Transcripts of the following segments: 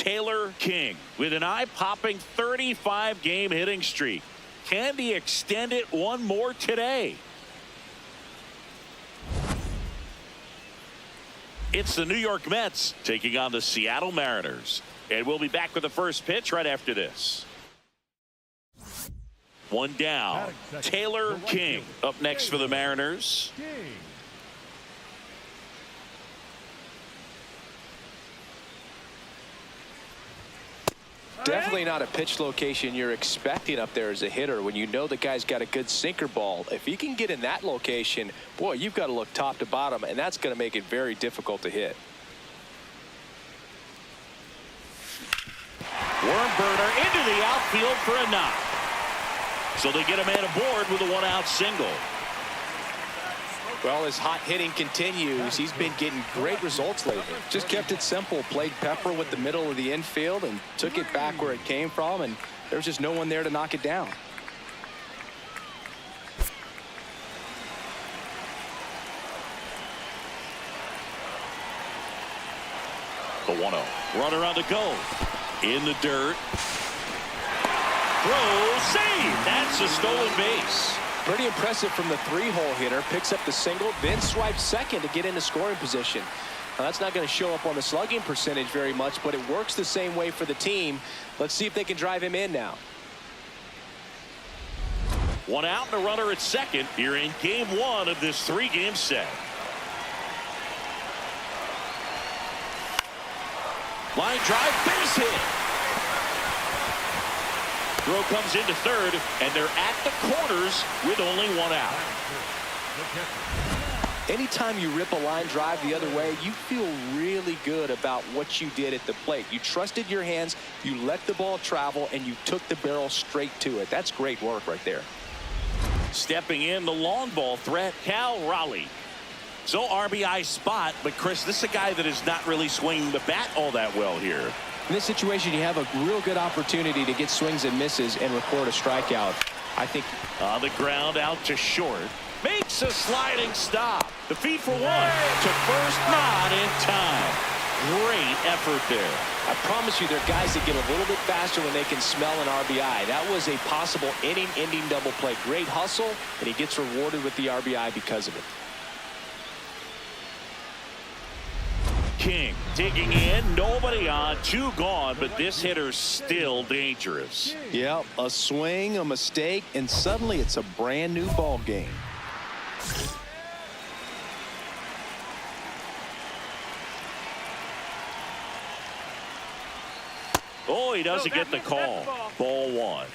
Taylor King with an eye-popping 35-game hitting streak. Can he extend it one more today? It's the New York Mets taking on the Seattle Mariners. And we'll be back with the first pitch right after this. One down. Taylor King up next for the Mariners. Definitely not a pitch location you're expecting up there as a hitter when you know the guy's got a good sinker ball. If he can get in that location, boy, you've got to look top to bottom, and that's going to make it very difficult to hit. Worm burner into the outfield for a knock. So they get a man aboard with a one-out single. Well, as hot hitting continues, he's been getting great results lately. Just kept it simple, played pepper with the middle of the infield and took it back where it came from, and there's just no one there to knock it down. The 1-0. Runner on the go. In the dirt. Throw, save. That's a stolen base. Pretty impressive from the three-hole hitter. Picks up the single, then swipes second to get into scoring position. Now, that's not going to show up on the slugging percentage very much, but it works the same way for the team. Let's see if they can drive him in now. One out and a runner at second here in game one of this three-game set. Line drive, base hit. Throw comes into third, and they're at the corners with only one out. Anytime you rip a line drive the other way, you feel really good about what you did at the plate. You trusted your hands, you let the ball travel, and you took the barrel straight to it. That's great work right there. Stepping in, the long ball threat, Cal Raleigh. So RBI spot, but Chris, this is a guy that is not really swinging the bat all that well here. In this situation, you have a real good opportunity to get swings and misses and record a strikeout. I think on the ground out to short. Makes a sliding stop. The feed for one. To first, not in time. Great effort there. I promise you, there are guys that get a little bit faster when they can smell an RBI. That was a possible inning-ending double play. Great hustle, and he gets rewarded with the RBI because of it. King digging in, nobody on, two gone, but this hitter's still dangerous. Yep, a swing, a mistake, and suddenly it's a brand new ball game. Oh, he doesn't get the call. Ball one.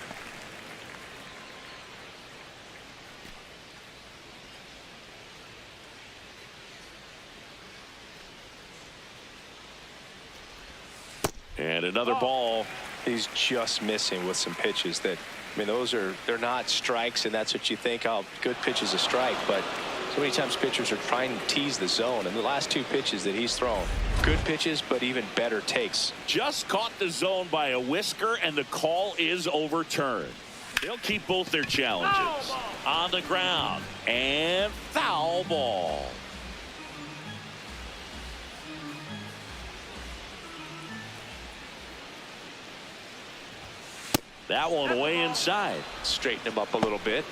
And another ball. He's just missing with some pitches that, I mean, they're not strikes, and that's what you think, oh, good pitch is a strike, but so many times pitchers are trying to tease the zone, and the last two pitches that he's thrown, good pitches, but even better takes. Just caught the zone by a whisker, and the call is overturned. They'll keep both their challenges. On the ground, and foul ball. That one way inside. Straighten him up a little bit.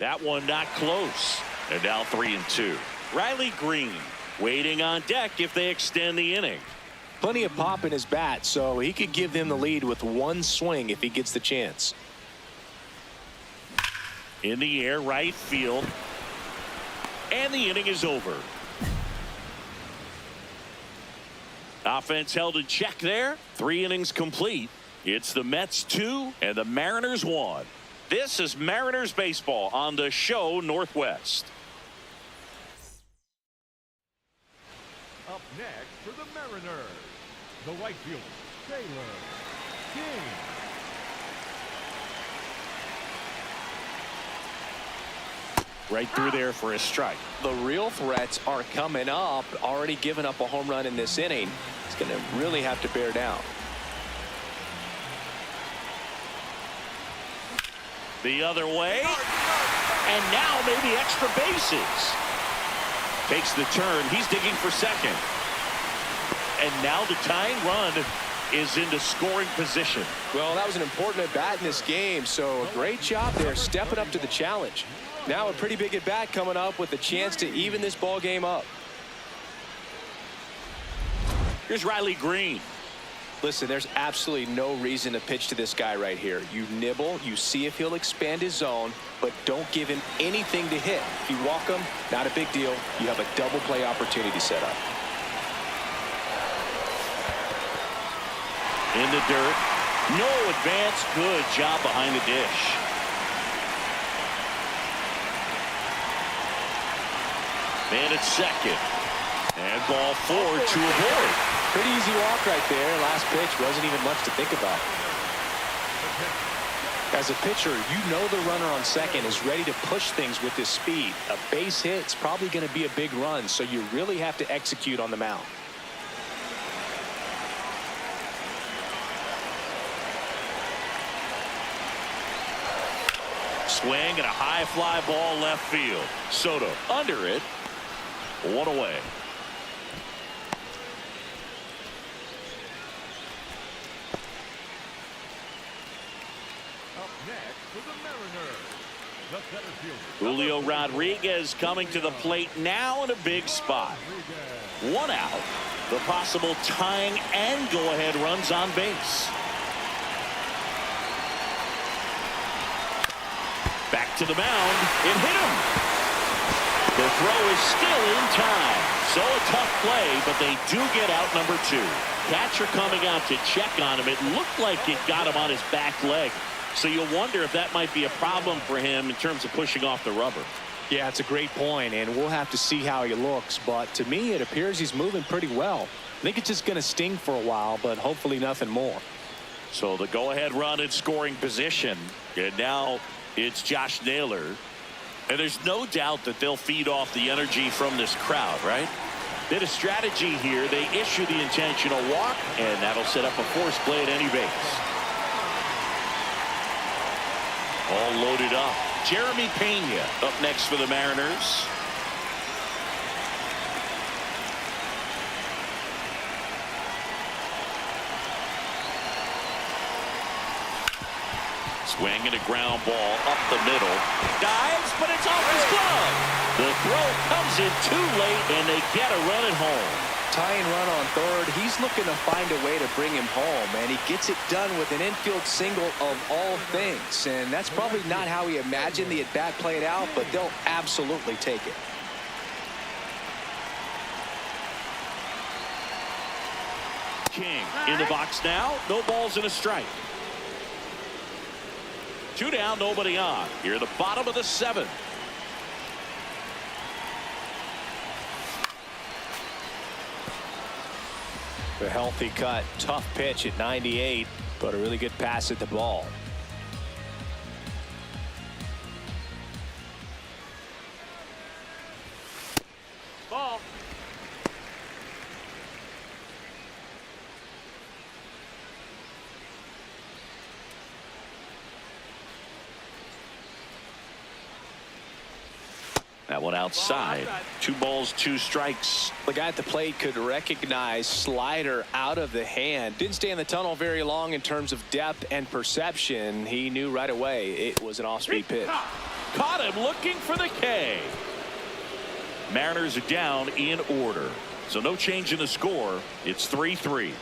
That one not close. They're down 3-2. Riley Green waiting on deck if they extend the inning. Plenty of pop in his bat, so he could give them the lead with one swing if he gets the chance. In the air, right field. And the inning is over. Offense held in check there. 3 innings complete. It's the Mets 2 and the Mariners 1. This is Mariners baseball on the show Northwest. Up next for the Mariners, the right fielder, Taylor King. Right through there for a strike. The real threats are coming up. Already given up a home run in this inning. It's going to really have to bear down. The other way. And now maybe extra bases. Takes the turn. He's digging for second. And now the tying run is into scoring position. Well, that was an important at-bat in this game, so a great job there stepping up to the challenge. Now a pretty big at-bat coming up with a chance to even this ball game up. Here's Riley Green. Listen, there's absolutely no reason to pitch to this guy right here. You nibble, you see if he'll expand his zone, but don't give him anything to hit. If you walk him, not a big deal. You have a double play opportunity set up. In the dirt. No advance. Good job behind the dish. Man at second. And ball 4 to avoid. Pretty easy walk right there. Last pitch wasn't even much to think about. As a pitcher, you know the runner on second is ready to push things with his speed. A base hit's probably going to be a big run, so you really have to execute on the mound. Swing and a high fly ball left field. Soto under it. 1 away. Up next for the Mariners, the center fielder, Julio Rodriguez coming to the plate now in a big spot. 1 out. The possible tying and go-ahead runs on base. Back to the mound. It hit him. The throw is still in time. So a tough play, but they do get out number 2. Catcher coming out to check on him. It looked like it got him on his back leg. So you'll wonder if that might be a problem for him in terms of pushing off the rubber. Yeah, it's a great point, and we'll have to see how he looks. But to me, it appears he's moving pretty well. I think it's just going to sting for a while, but hopefully nothing more. So the go-ahead run in scoring position. And now it's Josh Naylor. And there's no doubt that they'll feed off the energy from this crowd, right? Did a strategy here. They issue the intentional walk, and that'll set up a force play at any base. All loaded up. Jeremy Pena up next for the Mariners. Swing and a ground ball up the middle. Dives, but it's off his glove. The throw comes in too late, and they get a run at home. Tying run on third. He's looking to find a way to bring him home, and he gets it done with an infield single of all things. And that's probably not how he imagined the at-bat played out, but they'll absolutely take it. King in the box now. No balls and a strike. 2 down, nobody on. Here at the bottom of the 7th. A healthy cut. Tough pitch at 98, but a really good pass at the ball. Ball. That one outside. 2 balls, 2 strikes. The guy at the plate could recognize slider out of the hand. Didn't stay in the tunnel very long in terms of depth and perception. He knew right away it was an off-speed pitch. Caught him looking for the K. Mariners are down in order. So no change in the score. It's 3-3.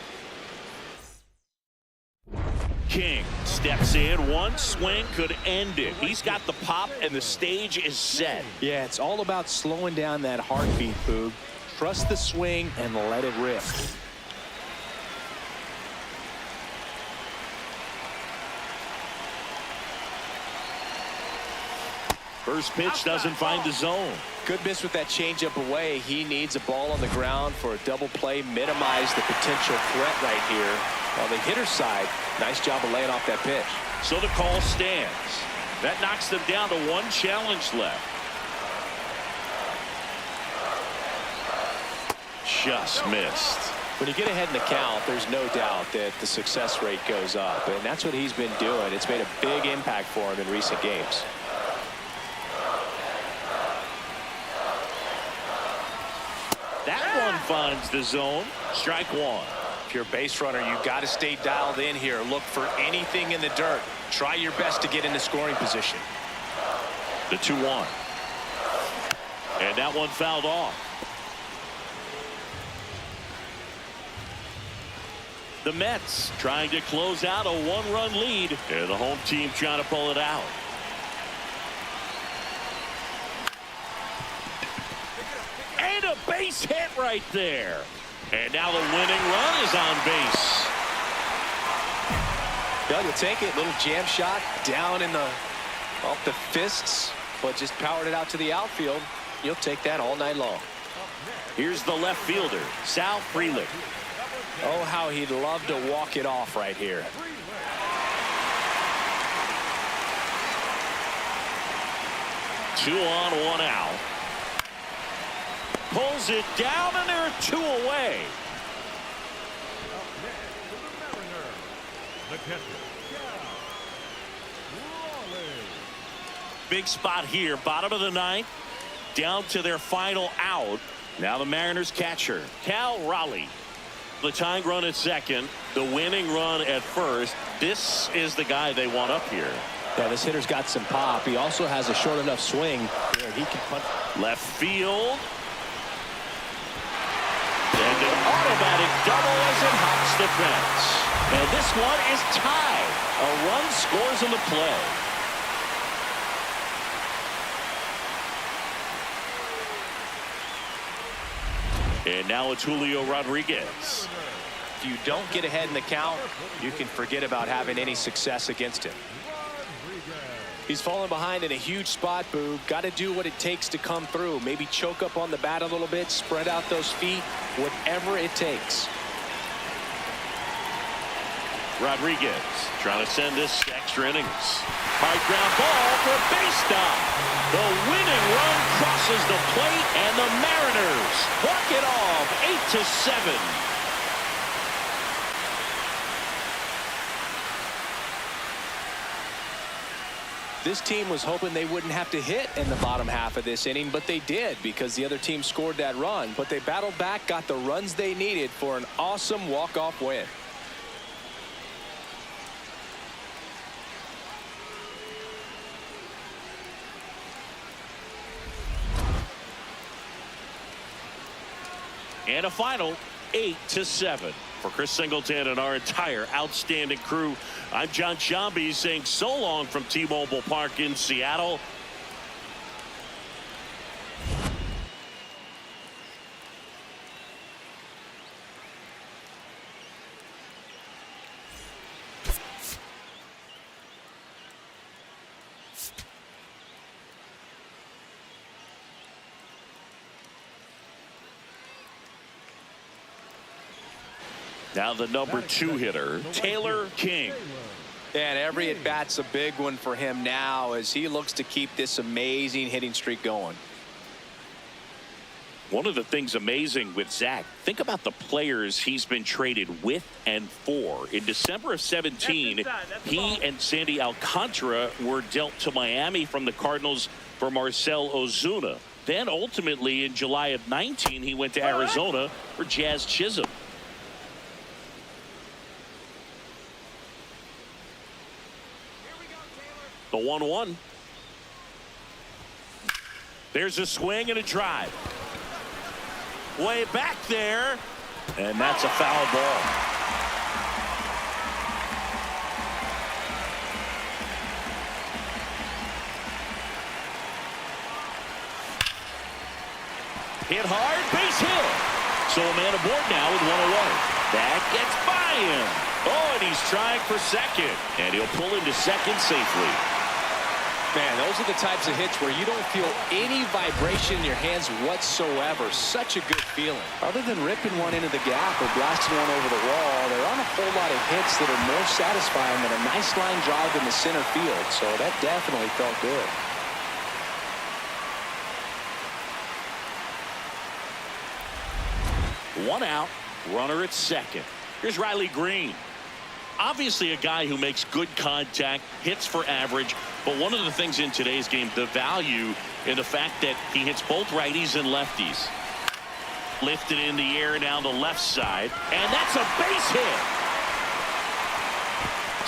King steps in. One swing could end it. He's got the pop, and the stage is set. Yeah, it's all about slowing down that heartbeat, Boog. Trust the swing and let it rip. First pitch doesn't find the zone. Good miss with that changeup away. He needs a ball on the ground for a double play. Minimize the potential threat right here. On the hitter's side, nice job of laying off that pitch. So the call stands. That knocks them down to 1 challenge left. Just missed. When you get ahead in the count, there's no doubt that the success rate goes up, and that's what he's been doing. It's made a big impact for him in recent games. That one finds the zone. Strike one. If you're a base runner, you got to stay dialed in here. Look for anything in the dirt. Try your best to get into scoring position. The 2-1. And that one fouled off. The Mets trying to close out a one-run lead, and the home team trying to pull it out. And a base hit right there. And now the winning run is on base. Yeah, you'll take it. Little jam shot down in the off the fists, but just powered it out to the outfield. You'll take that all night long. Here's the left fielder, Sal Frelick. Oh, how he'd love to walk it off right here. Two on, one out. Pulls it down, and there are two away. The catcher. Big spot here, bottom of the ninth, down to their final out. Now the Mariners catcher, Cal Raleigh. The tying run at second, the winning run at first. This is the guy they want up here. Yeah, this hitter's got some pop. He also has a short enough swing where he can punt. Left field. And an automatic double as it hops the fence. And this one is tied. A run scores in the play. And now it's Julio Rodriguez. If you don't get ahead in the count, you can forget about having any success against him. He's fallen behind in a huge spot, Boog. Got to do what it takes to come through. Maybe choke up on the bat a little bit, spread out those feet, whatever it takes. Rodriguez trying to send this extra innings. High ground ball for a base stop. The winning run crosses the plate, and the Mariners walk it off 8-7. This team was hoping they wouldn't have to hit in the bottom half of this inning, but they did because the other team scored that run. But they battled back, got the runs they needed for an awesome walk-off win. And a final 8-7. For Chris Singleton and our entire outstanding crew, I'm John Shambi saying so long from T-Mobile Park in Seattle. Now the number 2 hitter, Taylor King. And every at-bat's a big one for him now as he looks to keep this amazing hitting streak going. One of the things amazing with Zach, think about the players he's been traded with and for. In December of 17, he and Sandy Alcantara were dealt to Miami from the Cardinals for Marcell Ozuna. Then ultimately in July of 19, he went to Arizona for Jazz Chisholm. The 1-1. There's a swing and a drive. Way back there. And that's a foul ball. Hit hard, base hit. So a man aboard now with 1 away. That gets by him. Oh, and he's trying for second. And he'll pull into second safely. Man, those are the types of hits where you don't feel any vibration in your hands whatsoever. Such a good feeling. Other than ripping one into the gap or blasting one over the wall, there aren't a whole lot of hits that are more satisfying than a nice line drive in the center field. So that definitely felt good. One out, runner at second. Here's Riley Green. Obviously a guy who makes good contact, hits for average, but one of the things in today's game, the value in the fact that he hits both righties and lefties. Lifted in the air down the left side, and that's a base hit.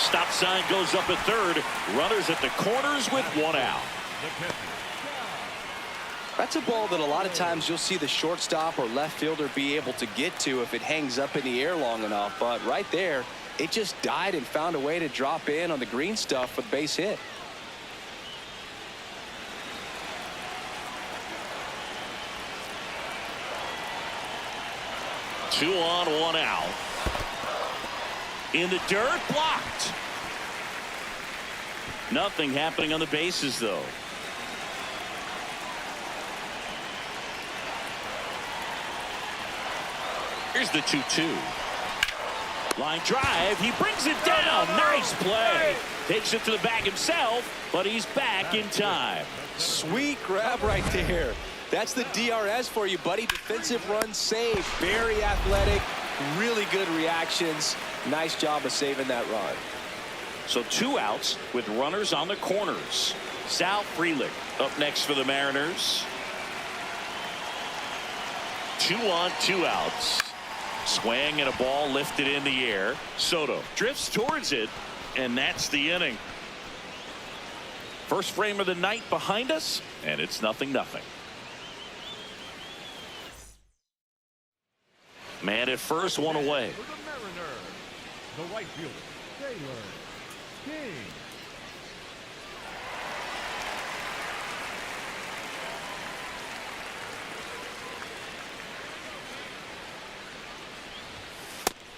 Stop sign goes up at third. Runners at the corners with one out. That's a ball that a lot of times you'll see the shortstop or left fielder be able to get to if it hangs up in the air long enough. But right there, it just died and found a way to drop in on the green stuff with base hit. Two on, one out. In the dirt, blocked. Nothing happening on the bases, though. Here's the 2-2. Line drive. He brings it down. Nice play. Takes it to the bag himself, but he's back in time. Sweet grab right there. That's the DRS for you, buddy. Defensive run save. Very athletic. Really good reactions. Nice job of saving that run. So 2 outs with runners on the corners. Sal Frelick up next for the Mariners. 2 on, 2 outs. Swing and a ball lifted in the air. Soto drifts towards it, and that's the inning. First frame of the night behind us, and it's 0-0. Man at first, one away. For the Mariners, the right fielder, Taylor King.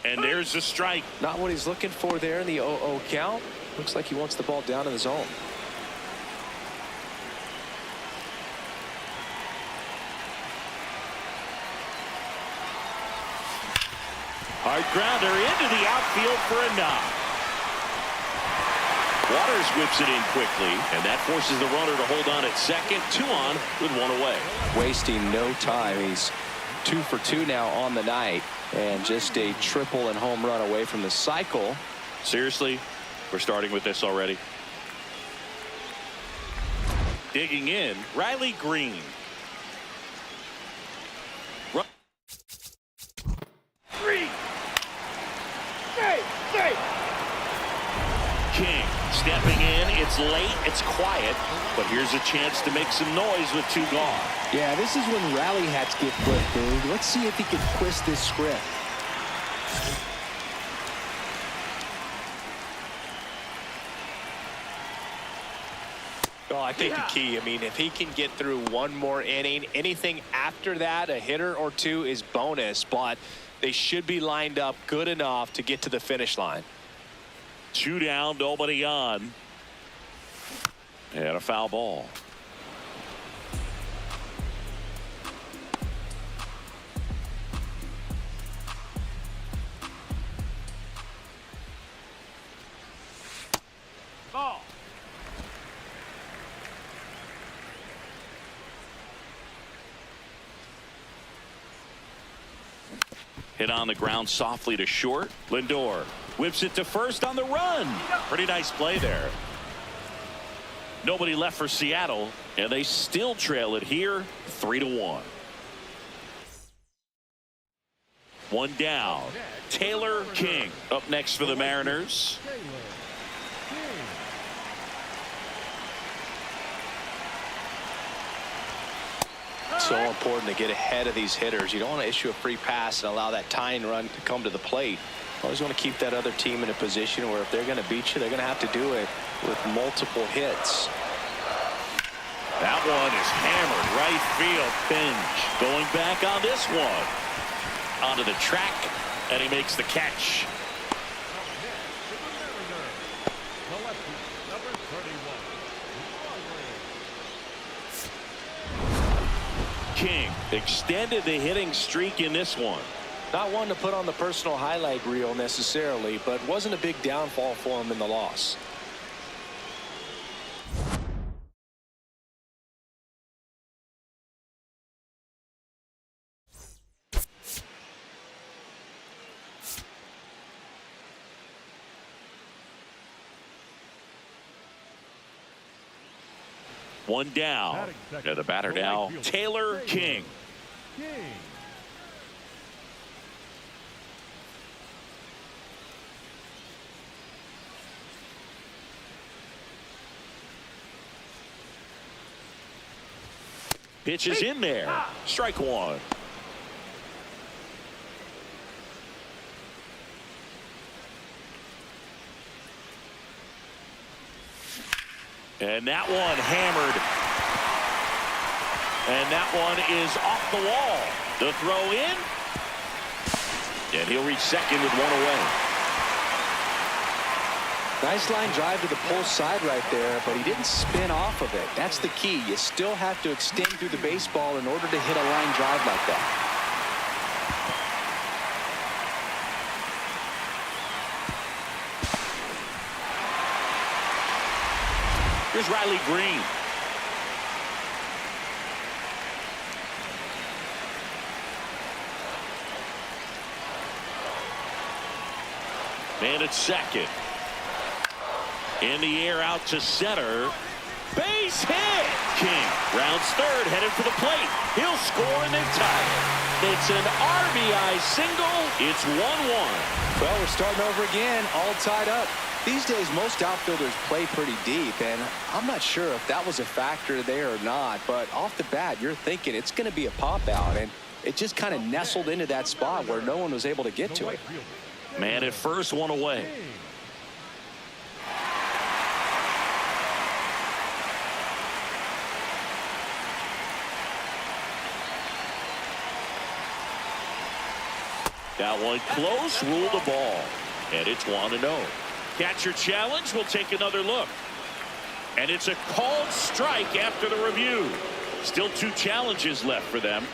And there's a strike. Not what he's looking for there in the 0-0 count. Looks like he wants the ball down in the zone. Hard grounder into the outfield for a knock. Waters whips it in quickly, and that forces the runner to hold on at second. 2 on with 1 away. Wasting no time. He's 2 for 2 now on the night, and just a triple and home run away from the cycle. Seriously, we're starting with this already. Digging in, Riley Green. King stepping in. It's late, it's quiet, but here's a chance to make some noise with 2 gone. Yeah, this is when rally hats get flipped, dude. Let's see if he can twist this script. Well, I think the key, I mean, if he can get through one more inning, anything after that, a hitter or 2 is bonus, but they should be lined up good enough to get to the finish line. 2 down, nobody on. And a foul ball. Ball. Hit on the ground softly to short. Lindor whips it to first on the run. Pretty nice play there. Nobody left for Seattle, and they still trail it here 3-1. 1 down. Taylor King up next for the Mariners. Taylor King. So important to get ahead of these hitters. You don't want to issue a free pass and allow that tying run to come to the plate. Always want to keep that other team in a position where if they're going to beat you, they're going to have to do it with multiple hits. That one is hammered right field. Binge going back on this one. Onto the track, and he makes the catch. The lefty, number 31. King extended the hitting streak in this one. Not one to put on the personal highlight reel necessarily, but wasn't a big downfall for him in the loss. One down. And the batter now, Taylor King. King. Pitch is in there. Strike one. And that one hammered. And that one is off the wall. The throw in. And he'll reach second with one away. Nice line drive to the pull side right there, but he didn't spin off of it. That's the key. You still have to extend through the baseball in order to hit a line drive like that. Here's Riley Green. Man at second. In the air out to center. Base hit. King rounds third, headed for the plate. He'll score and then tie it. It's an RBI single. It's 1-1. Well, we're starting over again, all tied up. These days, most outfielders play pretty deep, and I'm not sure if that was a factor there or not, but off the bat, you're thinking it's going to be a pop out, and it just kind of nestled into that spot where no one was able to get to it. Man at first, one away. That one close, rule the ball. And it's 1-0. Catcher challenge, will take another look. And it's a called strike after the review. Still 2 challenges left for them.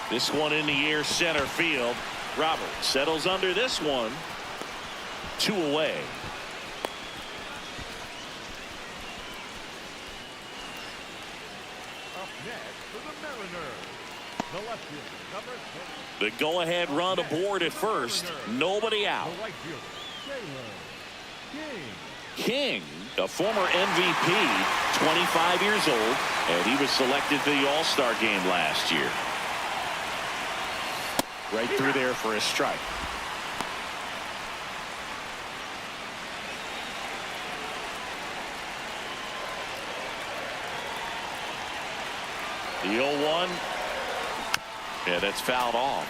This one in the air, center field. Robert settles under this one. 2 away. Up next for the Mariners, the left fielder, number 10. The go-ahead run aboard at first. Nobody out. The right fielder, Taylor King, King. a former MVP, 25 years old, and he was selected for the All-Star game last year. Right through there for a strike. The 0-1. Yeah, that's fouled off.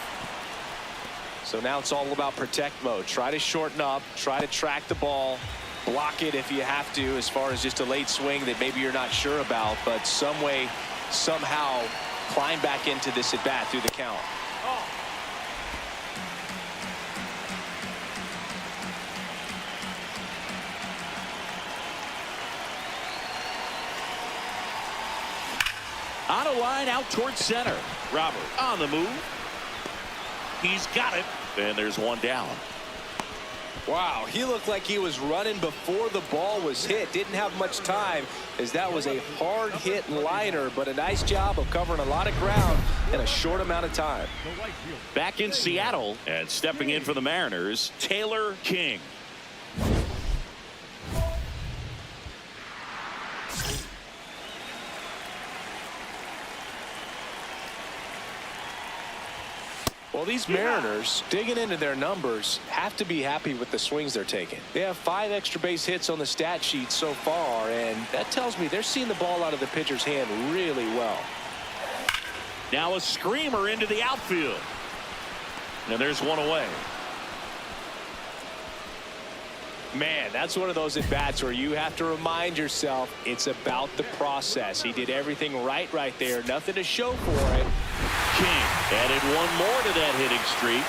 So now it's all about protect mode. Try to shorten up, try to track the ball, block it if you have to, as far as just a late swing that maybe you're not sure about, but some way, somehow climb back into this at bat through the count. On a line out towards center. Robert on the move. He's got it. And there's one down. Wow, he looked like he was running before the ball was hit. Didn't have much time, as that was a hard hit liner, but a nice job of covering a lot of ground in a short amount of time. The right fielder, Back in Seattle and stepping in for the Mariners, Taylor King. Well, these Mariners, digging into their numbers, have to be happy with the swings they're taking. They have 5 extra base hits on the stat sheet so far, and that tells me they're seeing the ball out of the pitcher's hand really well. Now a screamer into the outfield. And there's one away. Man, that's one of those at-bats where you have to remind yourself it's about the process. He did everything right there. Nothing to show for it. King added one more to that hitting streak.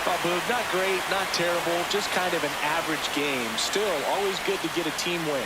Oh, Boog, not great, not terrible, just kind of an average game. Still, always good to get a team win.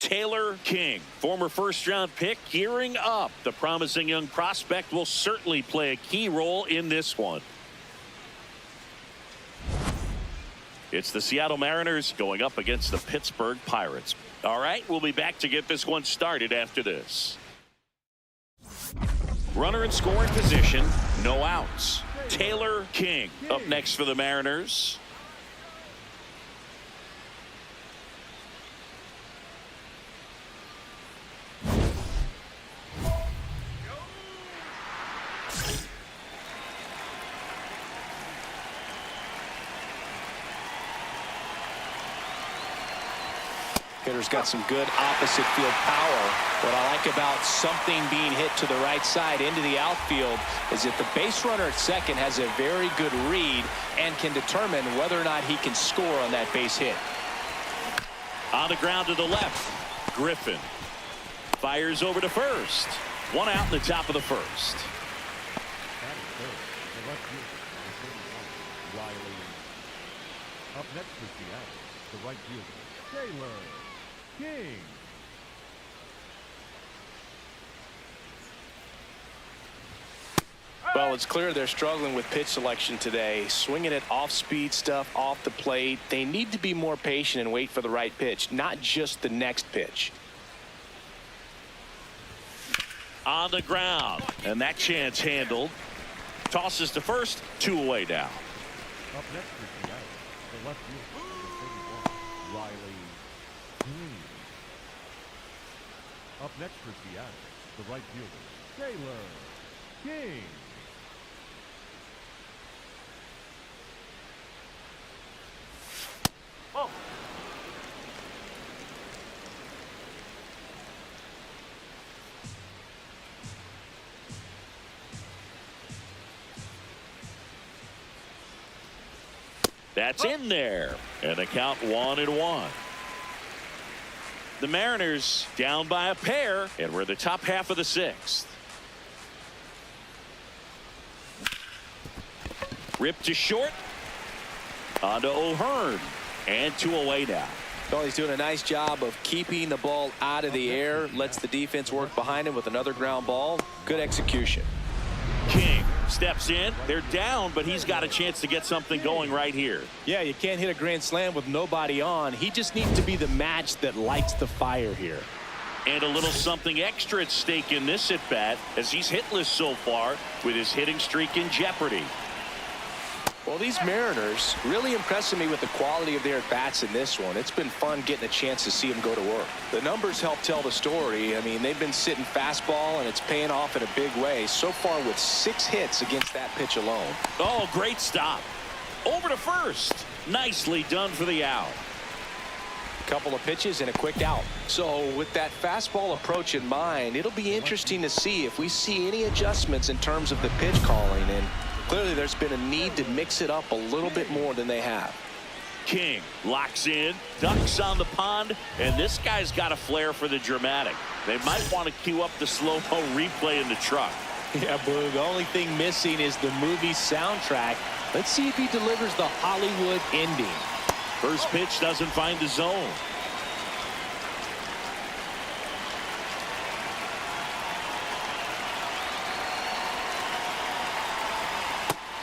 Taylor King, former first-round pick, gearing up. The promising young prospect will certainly play a key role in this one. It's the Seattle Mariners going up against the Pittsburgh Pirates. All right, we'll be back to get this one started after this. Runner in scoring position, no outs. Taylor King up next for the Mariners. Hitter's got some good opposite field power. What I like about something being hit to the right side into the outfield is that the base runner at second has a very good read and can determine whether or not he can score on that base hit. On the ground to the left, Griffin fires over to first. One out in the top of the first. Up next for Seattle, the right fielder, Taylor King. Well, it's clear they're struggling with pitch selection today. Swinging it off-speed stuff off the plate. They need to be more patient and wait for the right pitch, not just the next pitch. On the ground, and that chance handled. Tosses to first, 2 away now. Up next for Seattle, the left fielder, Riley Green. Up next for Seattle, the right fielder, Taylor King. That's in there, and the count 1-1. The Mariners down by a pair, and we're the top half of the 6th. Ripped to short. On to O'Hearn, and 2 away now. Well, he's doing a nice job of keeping the ball out of the air. Lets the defense work behind him with another ground ball. Good execution. King steps in. They're down, but he's got a chance to get something going right here. Yeah, you can't hit a grand slam with nobody on. He just needs to be the match that lights the fire here. And a little something extra at stake in this at bat, as he's hitless so far with his hitting streak in jeopardy. Well, these Mariners really impressing me with the quality of their at-bats in this one. It's been fun getting a chance to see them go to work. The numbers help tell the story. I mean, they've been sitting fastball, and it's paying off in a big way. So far with 6 hits against that pitch alone. Oh, great stop. Over to first. Nicely done for the out. Couple of pitches and a quick out. So with that fastball approach in mind, it'll be interesting to see if we see any adjustments in terms of the pitch calling. And clearly there's been a need to mix it up a little bit more than they have. King locks in, ducks on the pond, and this guy's got a flair for the dramatic. They might want to cue up the slow-mo replay in the truck. Yeah, Blue, the only thing missing is the movie soundtrack. Let's see if he delivers the Hollywood ending. First pitch doesn't find the zone.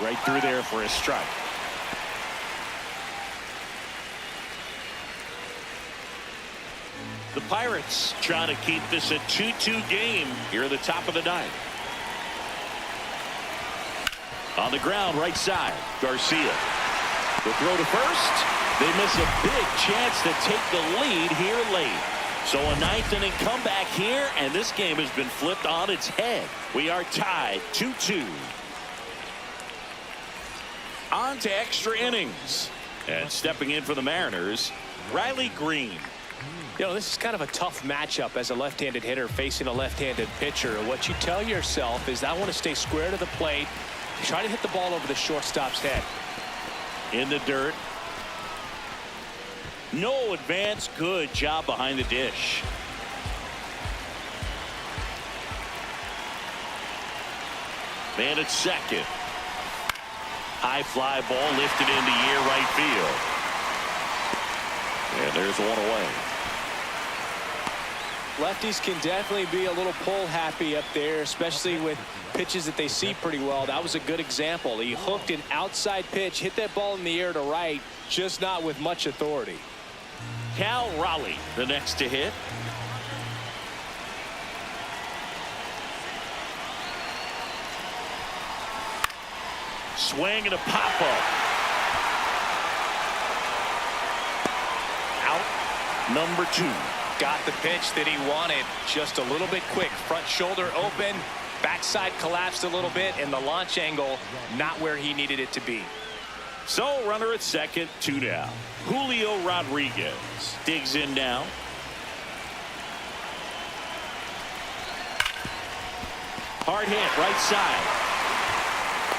Right through there for a strike. The Pirates trying to keep this a 2-2 game here at the top of the 9th. On the ground, right side, Garcia. The throw to first. They miss a big chance to take the lead here late. So a 9th inning comeback here, and this game has been flipped on its head. We are tied 2-2. On to extra innings. And stepping in for the Mariners, Riley Green. You know, this is kind of a tough matchup as a left-handed hitter facing a left-handed pitcher. What you tell yourself is, I want to stay square to the plate, try to hit the ball over the shortstop's head. In the dirt. No advance. Good job behind the dish. Man at second. High fly ball lifted into near right field. And there's one away. Lefties can definitely be a little pull happy up there, especially with pitches that they see pretty well. That was a good example. He hooked an outside pitch, hit that ball in the air to right, just not with much authority. Cal Raleigh, the next to hit. Swing and a pop-up. Out, number 2. Got the pitch that he wanted, just a little bit quick. Front shoulder open, backside collapsed a little bit, and the launch angle not where he needed it to be. So runner at second, 2 down. Julio Rodriguez digs in now. Hard hit, right side.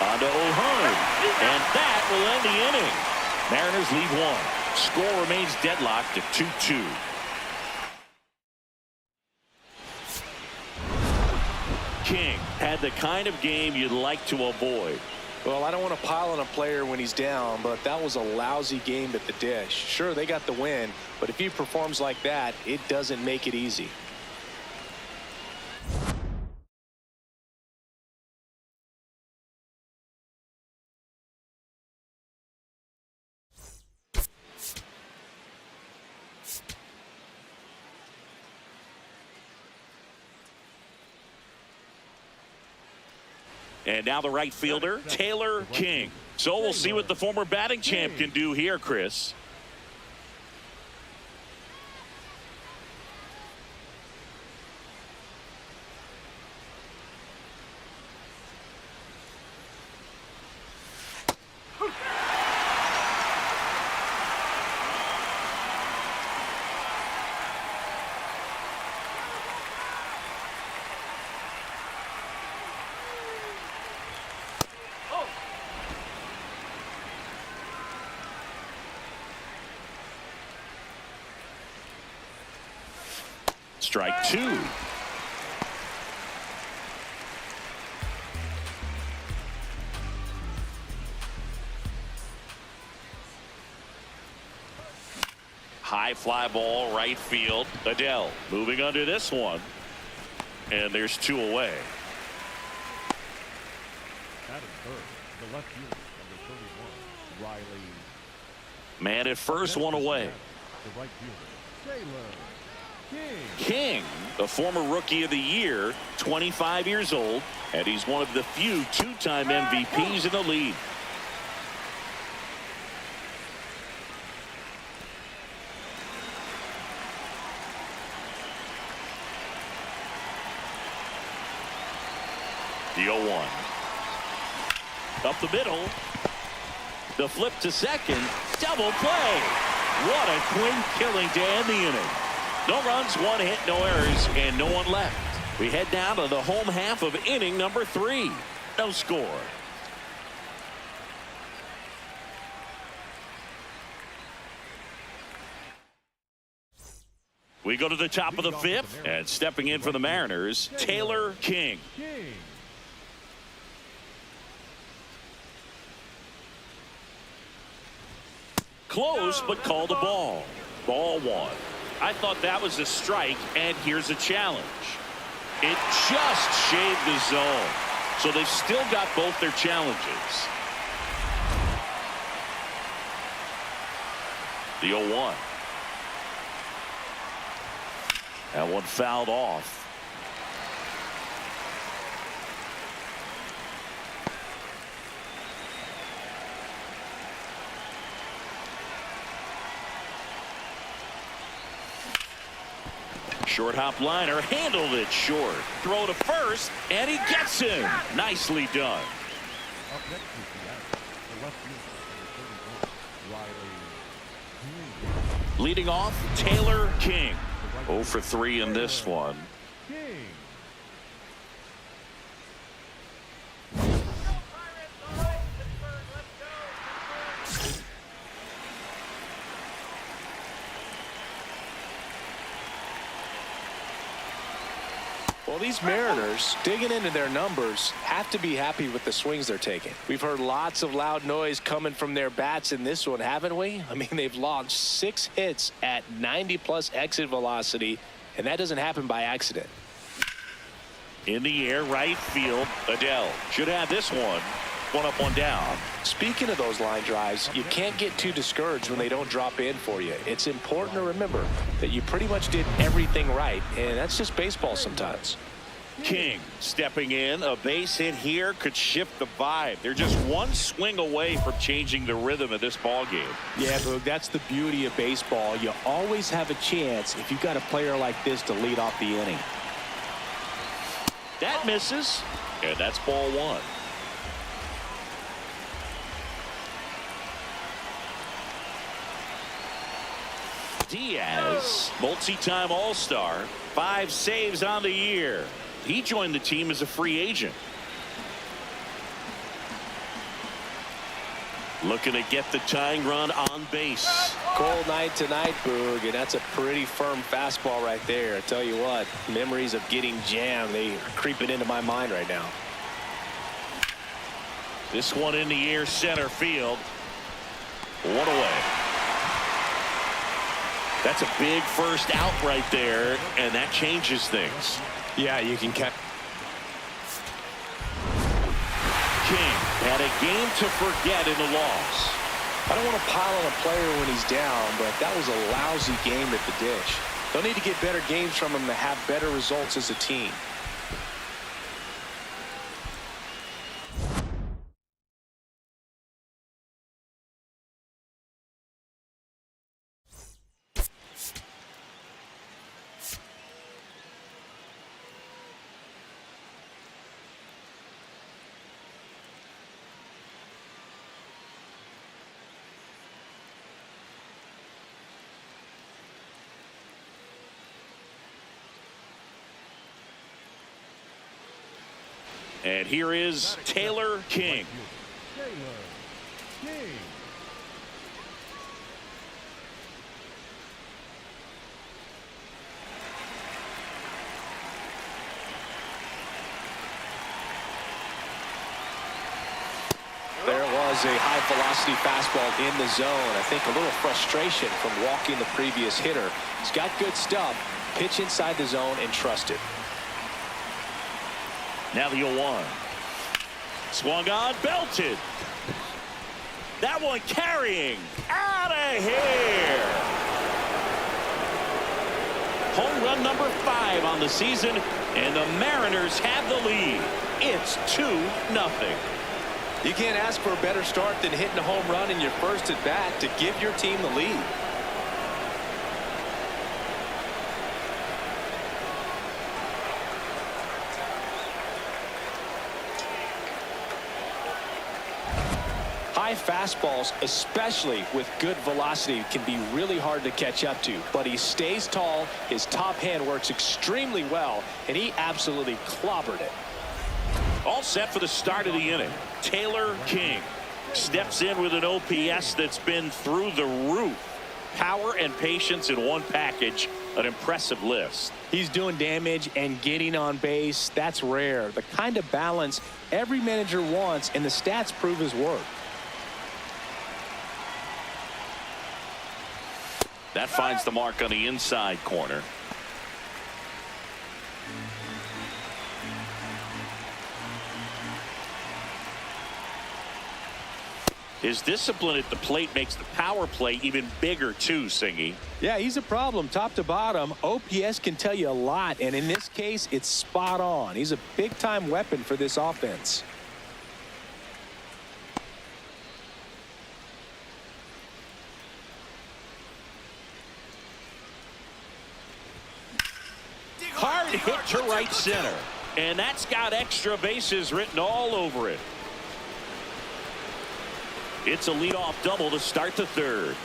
On to O'Hearn, and that will end the inning. Mariners lead 1. Score remains deadlocked at 2-2. King had the kind of game you'd like to avoid. Well, I don't want to pile on a player when he's down, but that was a lousy game at the dish. Sure, they got the win, but if he performs like that, it doesn't make it easy. And now the right fielder, Taylor King. So we'll see what the former batting champ can do here, Chris. Strike 2. High fly ball, right field. Adele moving under this one. And there's 2 away. Batting third, the left fielder, number 31, Riley. Man at first, 1 away. The right fielder, Taylor King, the former Rookie of the Year, 25 years old, and he's one of the few 2-time MVPs in the league. The 0-1. Up the middle. The flip to second. Double play. What a clean killing to end the inning. No runs, 1 hit, no errors, and no one left. We head down to the home half of inning number 3. No score. We go to the top of the 5th, and stepping in for the Mariners, Taylor King. Close, but called a ball. Ball 1. I thought that was a strike, and here's a challenge. It just shaved the zone. So they've still got both their challenges. The 0-1. That one fouled off. Short hop liner, handled it short. Throw to first, and he gets him. Nicely done. Up next is the left fielder, number 31, Riley. Leading off, Taylor King. 0 for 3 in this one. Well, these Mariners, digging into their numbers, have to be happy with the swings they're taking. We've heard lots of loud noise coming from their bats in this one, haven't we? I mean, they've launched 6 hits at 90+ exit velocity, and that doesn't happen by accident. In the air, right field. Adele should have this one. One up, one down. Speaking of those line drives, you can't get too discouraged when they don't drop in for you. It's important to remember that you pretty much did everything right, and that's just baseball sometimes. King stepping in. A base hit here could shift the vibe. They're just one swing away from changing the rhythm of this ball game. Yeah, Boog, that's the beauty of baseball. You always have a chance if you've got a player like this to lead off the inning. That misses, and that's ball one. Diaz, multi-time All-Star, 5 saves on the year. He joined the team as a free agent. Looking to get the tying run on base. Cold night tonight, Boog, and that's a pretty firm fastball right there. I tell you what, memories of getting jammed, they are creeping into my mind right now. This one in the air, center field. One away. That's a big first out right there, and that changes things. Yeah, you can catch. King had a game to forget in the loss. I don't want to pile on a player when he's down, but that was a lousy game at the dish. They'll need to get better games from him to have better results as a team. And here is Taylor King. Taylor King. There was a high-velocity fastball in the zone. I think a little frustration from walking the previous hitter. He's got good stuff. Pitch inside the zone and trust it. Now the 0-1. Swung on, belted. That one carrying. Out of here. Home run number 5 on the season, and the Mariners have the lead. It's 2-0. You can't ask for a better start than hitting a home run in your first at bat to give your team the lead. High fastballs, especially with good velocity, can be really hard to catch up to. But he stays tall, his top hand works extremely well, and he absolutely clobbered it. All set for the start of the inning. Taylor King steps in with an OPS that's been through the roof. Power and patience in one package. An impressive list. He's doing damage and getting on base. That's rare. The kind of balance every manager wants, and the stats prove his work. That finds the mark on the inside corner. His discipline at the plate makes the power play even bigger too, Singy. Yeah, he's a problem top to bottom. OPS can tell you a lot, and in this case, it's spot on. He's a big-time weapon for this offense. Hard hit to right center. And that's got extra bases written all over it. It's a leadoff double to start the third.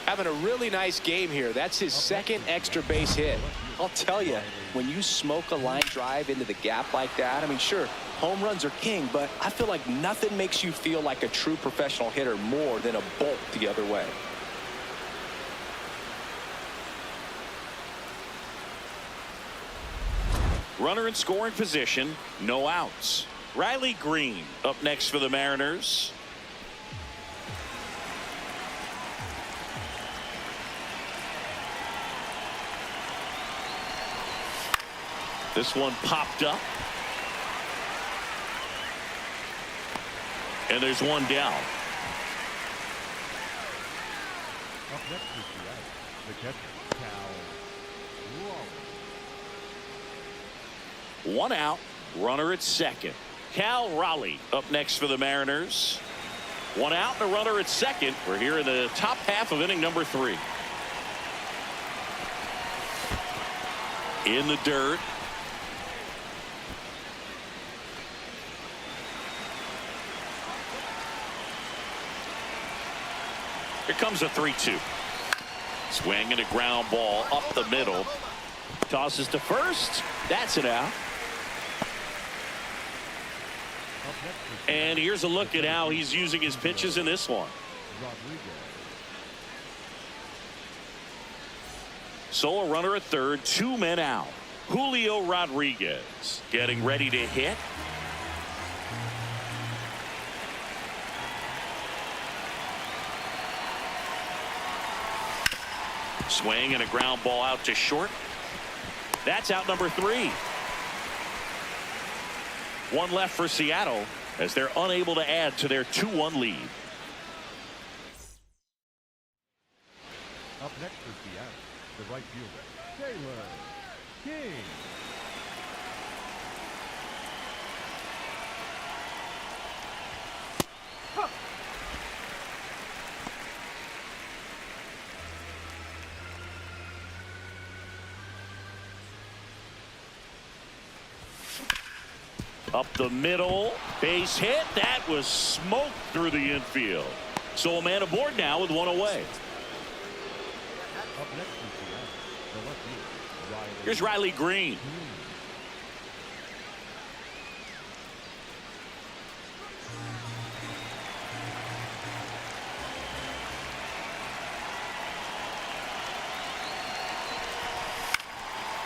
Having a really nice game here. That's his second extra base hit. I'll tell you, when you smoke a line drive into the gap like that, I mean, sure, home runs are king, but I feel like nothing makes you feel like a true professional hitter more than a bolt the other way. Runner in scoring position, no outs. Riley Green up next for the Mariners. This one popped up. And there's one down. Up next is the catcher, Cal Raleigh. One out, runner at second. Cal Raleigh up next for the Mariners. One out and a runner at second. We're here in the top half of inning number 3. In the dirt. Here comes a 3-2. Swing and a ground ball up the middle. Tosses to first. That's it out. And here's a look at how he's using his pitches in this one. So a runner at third, 2 men out. Julio Rodriguez getting ready to hit. Swing and a ground ball out to short. That's out number 3. One left for Seattle as they're unable to add to their 2-1 lead. Up next for Seattle, the right fielder, Taylor King. Up the middle, base hit. That was smoked through the infield. So a man aboard now with one away. Up next is the left fielder, Riley. Here's Riley Green.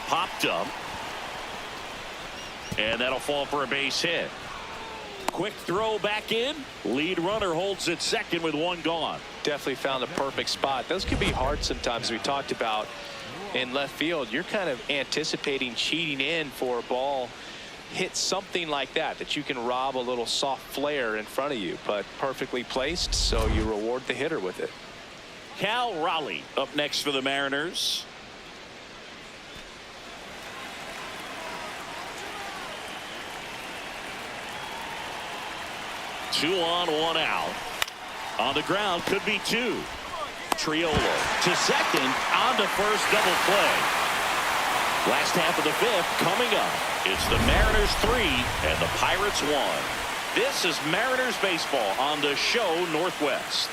Popped up. And that'll fall for a base hit. Quick throw back in. Lead runner holds at second with one gone. Definitely found a perfect spot. Those can be hard sometimes, as we talked about in left field. You're kind of anticipating cheating in for a ball. Hit something like that you can rob a little soft flare in front of you, but perfectly placed, so you reward the hitter with it. Cal Raleigh up next for the Mariners. Two on, one out. On the ground, could be 2. Triolo to second, on to first, double play. Last half of the 5th coming up. It's the Mariners 3 and the Pirates 1. This is Mariners baseball on the show Northwest.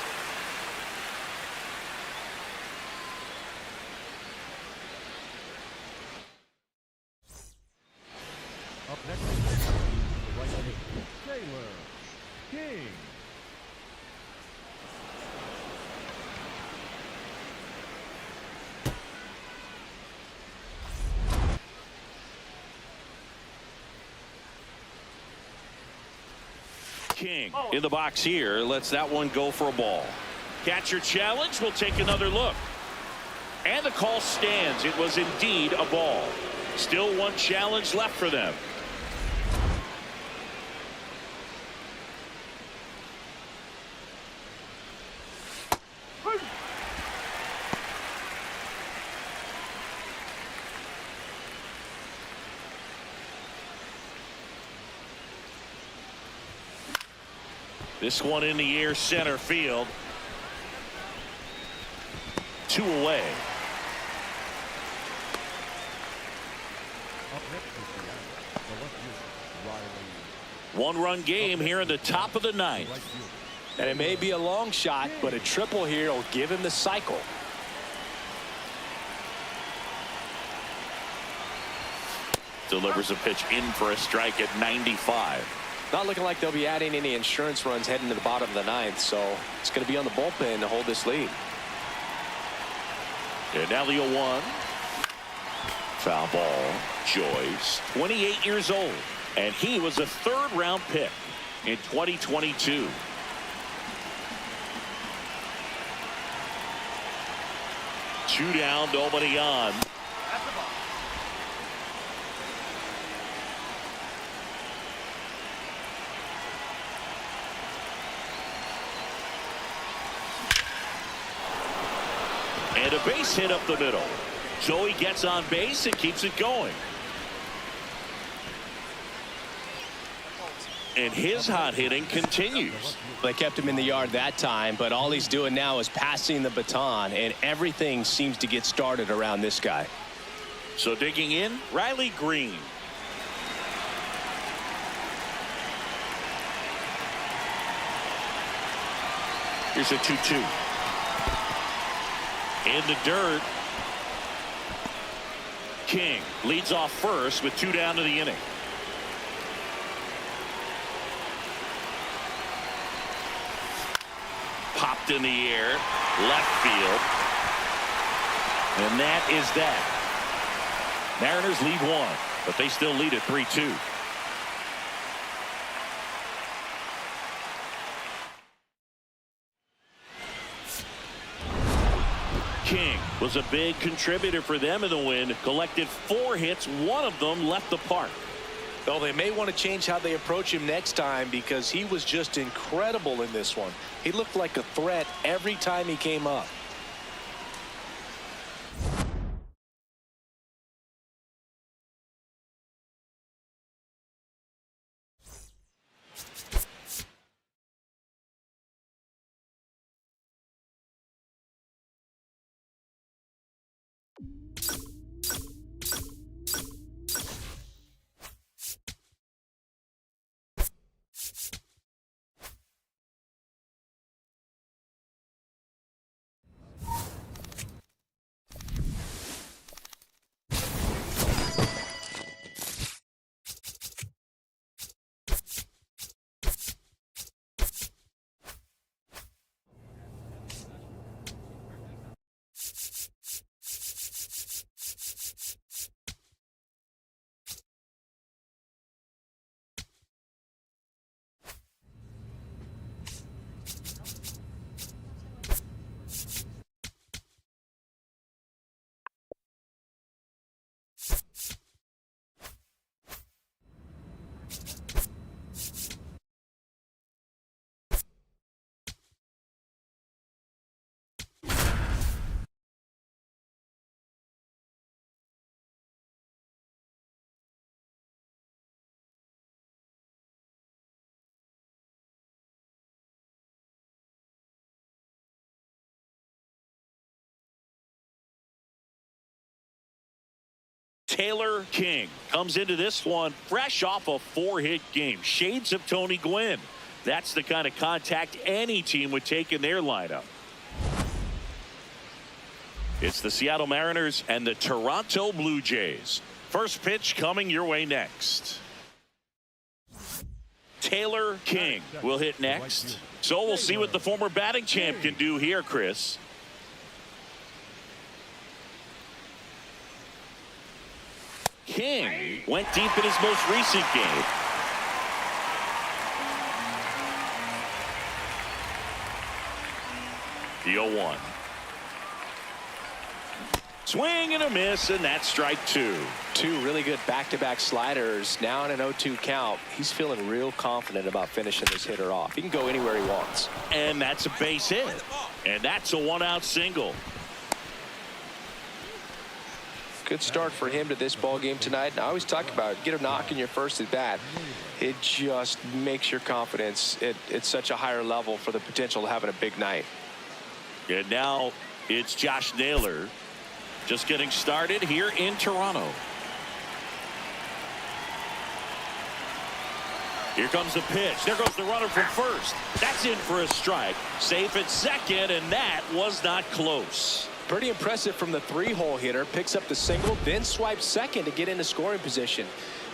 Up next is the right fielder, Taylor King. King in the box here, lets that one go for a ball. Catcher challenge, will take another look. And the call stands. It was indeed a ball. Still one challenge left for them. This one in the air, center field. 2 away. Up next is the left fielder, Riley. 1-run game here in the top of the 9th. Right fielder. And it may be a long shot, but a triple here will give him the cycle. Delivers a pitch in for a strike at 95. Not looking like they'll be adding any insurance runs heading to the bottom of the 9th, so it's going to be on the bullpen to hold this lead. And now the 0-1. Foul ball. Joyce, 28 years old, and he was a 3rd-round pick in 2022. Two down, nobody on. And a base hit up the middle. So he gets on base and keeps it going. And his hot hitting continues. They kept him in the yard that time, but all he's doing now is passing the baton, and everything seems to get started around this guy. So digging in, Riley Green. Here's a 2-2. In the dirt. King leads off first with 2 down to the inning. Popped in the air, left field. And that is that. Mariners lead 1, but they still lead at 3-2. King was a big contributor for them in the win. Collected 4 hits. 1 of them left the park. Well, they may want to change how they approach him next time because he was just incredible in this one. He looked like a threat every time he came up. Taylor King comes into this one fresh off a 4-hit game. Shades of Tony Gwynn. That's the kind of contact any team would take in their lineup. It's the Seattle Mariners and the Toronto Blue Jays. First pitch coming your way next. Taylor King will hit next. So we'll see what the former batting champ can do here, Chris. King went deep in his most recent game. The 0-1. Swing and a miss, and that's strike 2. 2 really good back-to-back sliders. Now in an 0-2 count. He's feeling real confident about finishing this hitter off. He can go anywhere he wants. And that's a base hit. And that's a 1-out single. Good start for him to this ball game tonight. And I always talk about get a knock in your first at bat. It just makes your confidence at such a higher level for the potential of having a big night. And now it's Josh Naylor just getting started here in Toronto. Here comes the pitch. There goes the runner from first. That's in for a strike. Safe at second, and that was not close. Pretty impressive from the 3-hole hitter. Picks up the single, then swipes second to get into scoring position.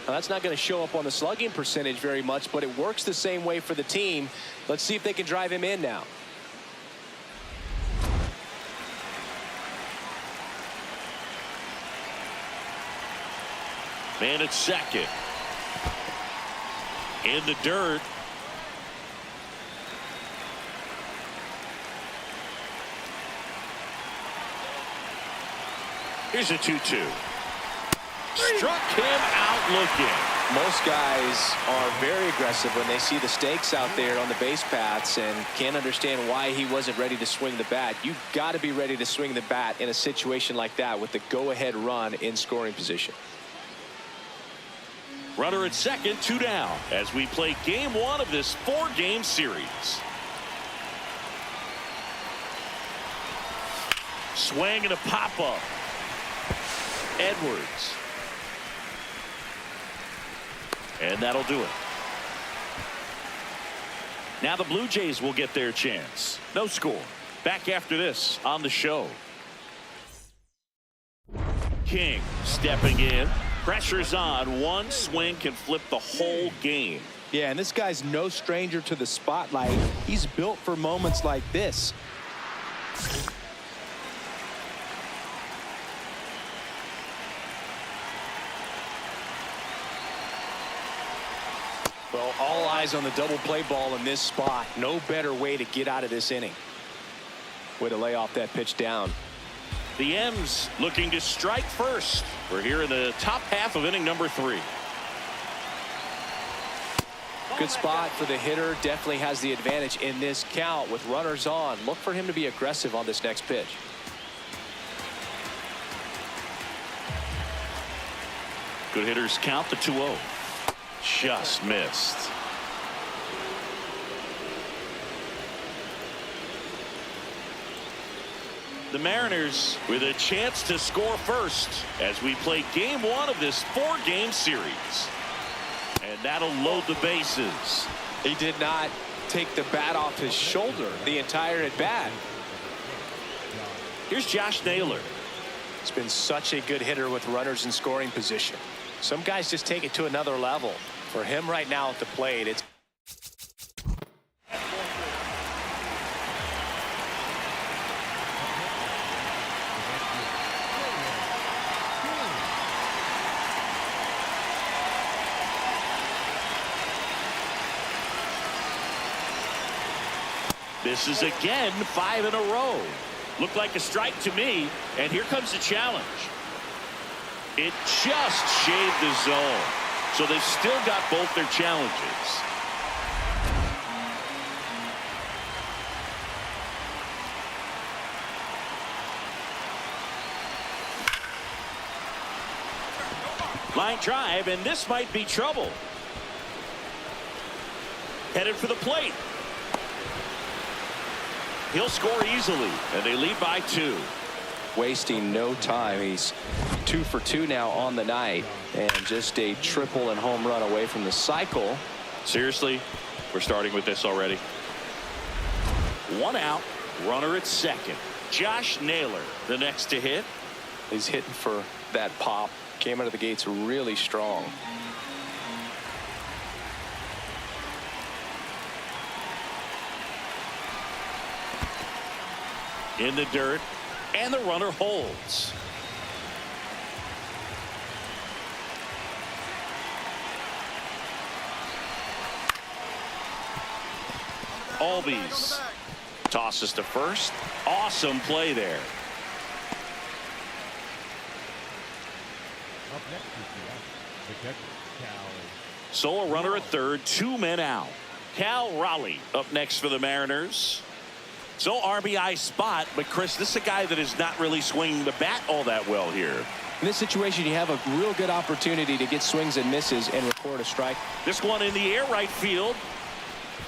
Now that's not going to show up on the slugging percentage very much, but it works the same way for the team. Let's see if they can drive him in now. Man at second. In the dirt. Here's a 2-2. Struck him out looking. Most guys are very aggressive when they see the stakes out there on the base paths and can't understand why he wasn't ready to swing the bat. You've got to be ready to swing the bat in a situation like that with the go-ahead run in scoring position. Runner at second, 2 down as we play game 1 of this 4-game series. Swing and a pop-up. Edwards. And that'll do it. Now the Blue Jays will get their chance. No score. Back after this on the show. King stepping in. Pressure's on. One swing can flip the whole game. Yeah, and this guy's no stranger to the spotlight. He's built for moments like this. Well, all eyes on the double play ball in this spot. No better way to get out of this inning. Way to lay off that pitch down. The M's looking to strike first. We're here in the top half of inning number 3. Good spot for the hitter. Definitely has the advantage in this count with runners on. Look for him to be aggressive on this next pitch. Good hitters count the 2-0. Just missed. The Mariners with a chance to score first as we play game 1 of this 4-game series. And that'll load the bases. He did not take the bat off his shoulder the entire at bat. Here's Josh Naylor. He's been such a good hitter with runners in scoring position. Some guys just take it to another level. For him right now at the plate, it's This is again 5 in a row. Looked like a strike to me, and here comes the challenge. It just shaved the zone, so they've still got both their challenges. Line drive, and this might be trouble. Headed for the plate. He'll score easily, and they lead by 2. wasting no time. He's 2 for 2 now on the night, and just a triple and home run away from the cycle. Seriously, we're starting with this already. 1 out, runner at second. Josh Naylor, the next to hit. He's hitting for that pop. Came out of the gates really strong. In the dirt, and the runner holds. Albies tosses to first. Awesome play there. Up next is the catcher, Cal. So a runner at third, 2 men out. Cal Raleigh up next for the Mariners. So RBI spot, but Chris, this is a guy that is not really swinging the bat all that well here. In this situation, you have a real good opportunity to get swings and misses and record a strike. This one in the air, right field.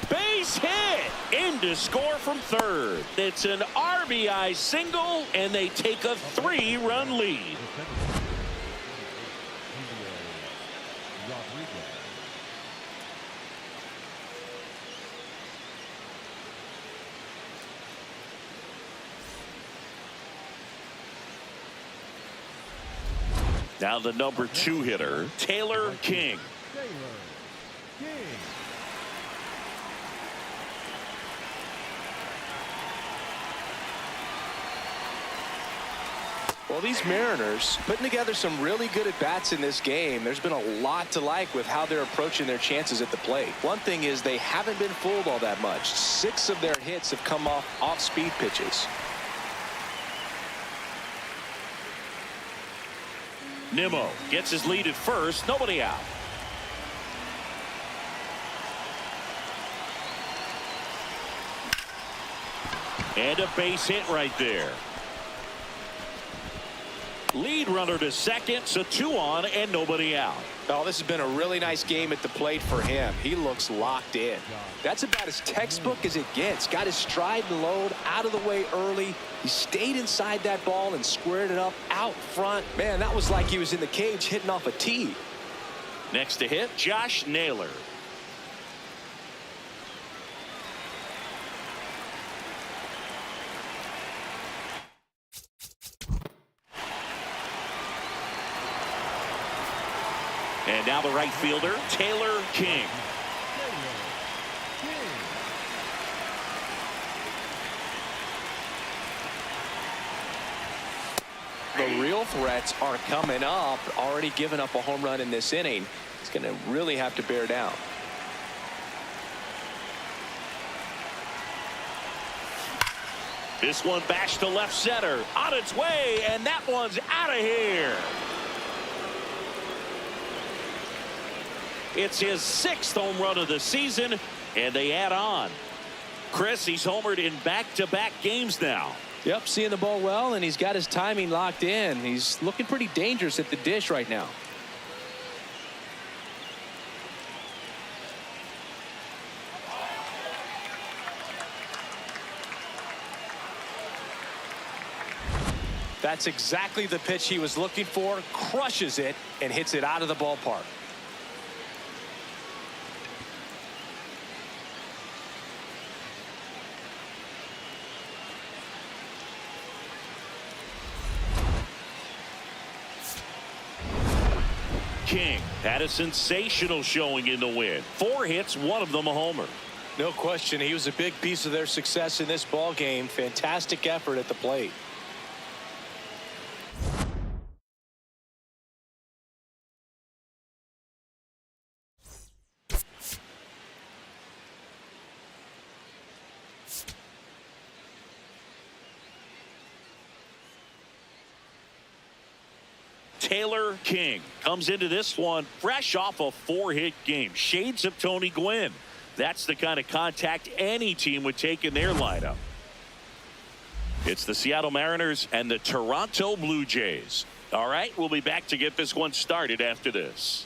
Base hit, in to score from third. It's an RBI single, and they take a 3-run lead. Now the number 2 hitter, Taylor King. Well, these Mariners putting together some really good at-bats in this game. There's been a lot to like with how they're approaching their chances at the plate. One thing is they haven't been fooled all that much. 6 of their hits have come off speed pitches. Nimmo gets his lead at first, nobody out. And a base hit right there. Lead runner to second, so 2 on and nobody out. Oh, this has been a really nice game at the plate for him. He looks locked in. That's about as textbook as it gets. Got his stride and load out of the way early. He stayed inside that ball and squared it up out front. Man, that was like he was in the cage hitting off a tee. Next to hit, Josh Naylor. And now the right fielder, Taylor King. The real threats are coming up. Already given up a home run in this inning. He's going to really have to bear down. This one bashed to left center. On its way, and that one's out of here. It's his 6th home run of the season, and they add on. Chris, he's homered in back-to-back games now. Yep, seeing the ball well, and he's got his timing locked in. He's looking pretty dangerous at the dish right now. That's exactly the pitch he was looking for. Crushes it and hits it out of the ballpark. King had a sensational showing in the win. 4 hits, 1 of them a homer. No question, he was a big piece of their success in this ball game. Fantastic effort at the plate. Taylor King comes into this one fresh off a 4-hit game. Shades of Tony Gwynn. That's the kind of contact any team would take in their lineup. It's the Seattle Mariners and the Toronto Blue Jays. All right, we'll be back to get this one started after this.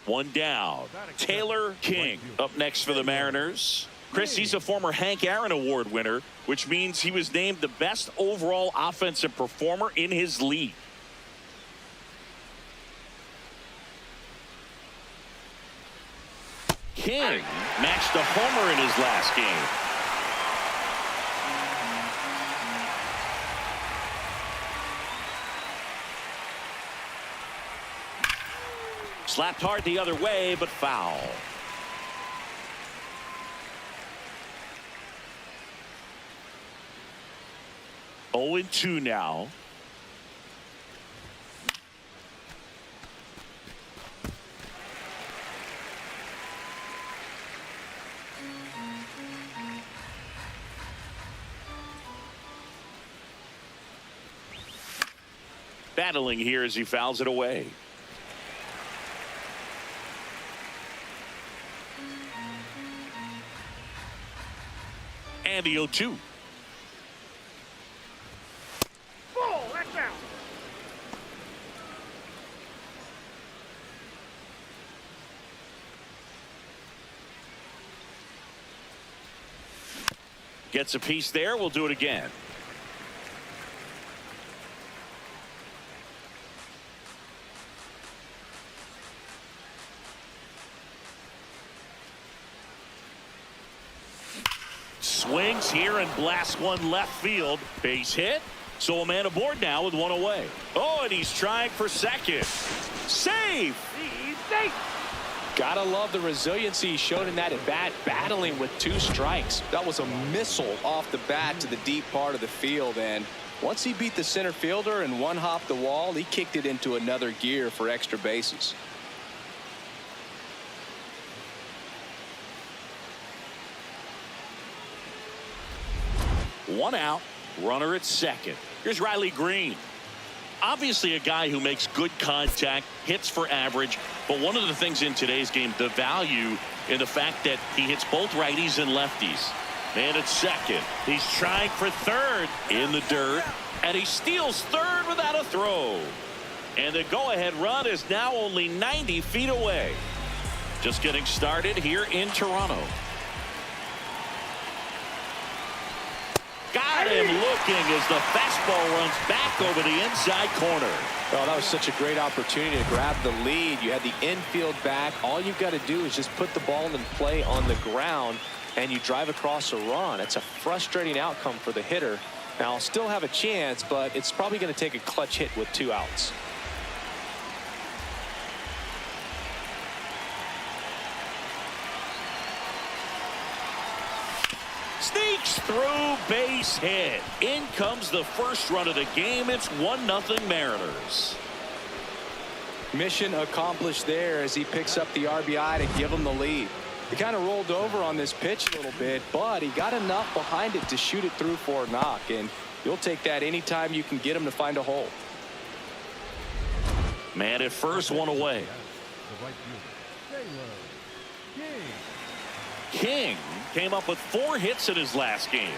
1 down. Taylor King up next for the Mariners. Chris, he's a former Hank Aaron Award winner, which means he was named the best overall offensive performer in his league. King matched a homer in his last game. Slapped hard the other way, but foul. Oh, 0-2 now. Battling here as he fouls it away. And the 0-2. Gets a piece there. We'll do it again. Swings here and blasts one left field. Base hit. So a man aboard now with 1 away. Oh, and he's trying for second. Safe. He's safe. Gotta love the resiliency he showed in that at bat, battling with 2 strikes. That was a missile off the bat to the deep part of the field, and once he beat the center fielder and one-hopped the wall, he kicked it into another gear for extra bases. One out, runner at second. Here's Riley Green. Obviously a guy who makes good contact, hits for average, but one of the things in today's game, the value in the fact that he hits both righties and lefties. Man at second. He's trying for third in the dirt, and he steals third without a throw. And the go-ahead run is now only 90 feet away. Just getting started here in Toronto. Got him looking as the fastball runs back over the inside corner. Well, that was such a great opportunity to grab the lead. You had the infield back. All you've got to do is just put the ball in play on the ground, and you drive across a run. It's a frustrating outcome for the hitter. Now, I'll still have a chance, but it's probably going to take a clutch hit with 2 outs. Sneaks through, base hit. In comes the first run of the game. It's 1-0 Mariners. Mission accomplished there as he picks up the RBI to give him the lead. He kind of rolled over on this pitch a little bit, but he got enough behind it to shoot it through for a knock, and you'll take that anytime you can get him to find a hole. Man at first, one away. The right fielder, Taylor King came up with 4 hits in his last game.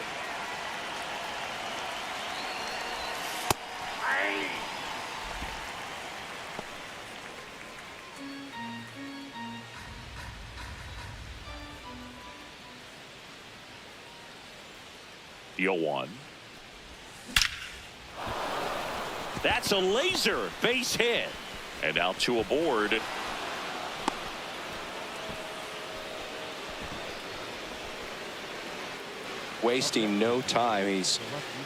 The 0-1. That's a laser base hit. And now 2 aboard. Wasting no time. He's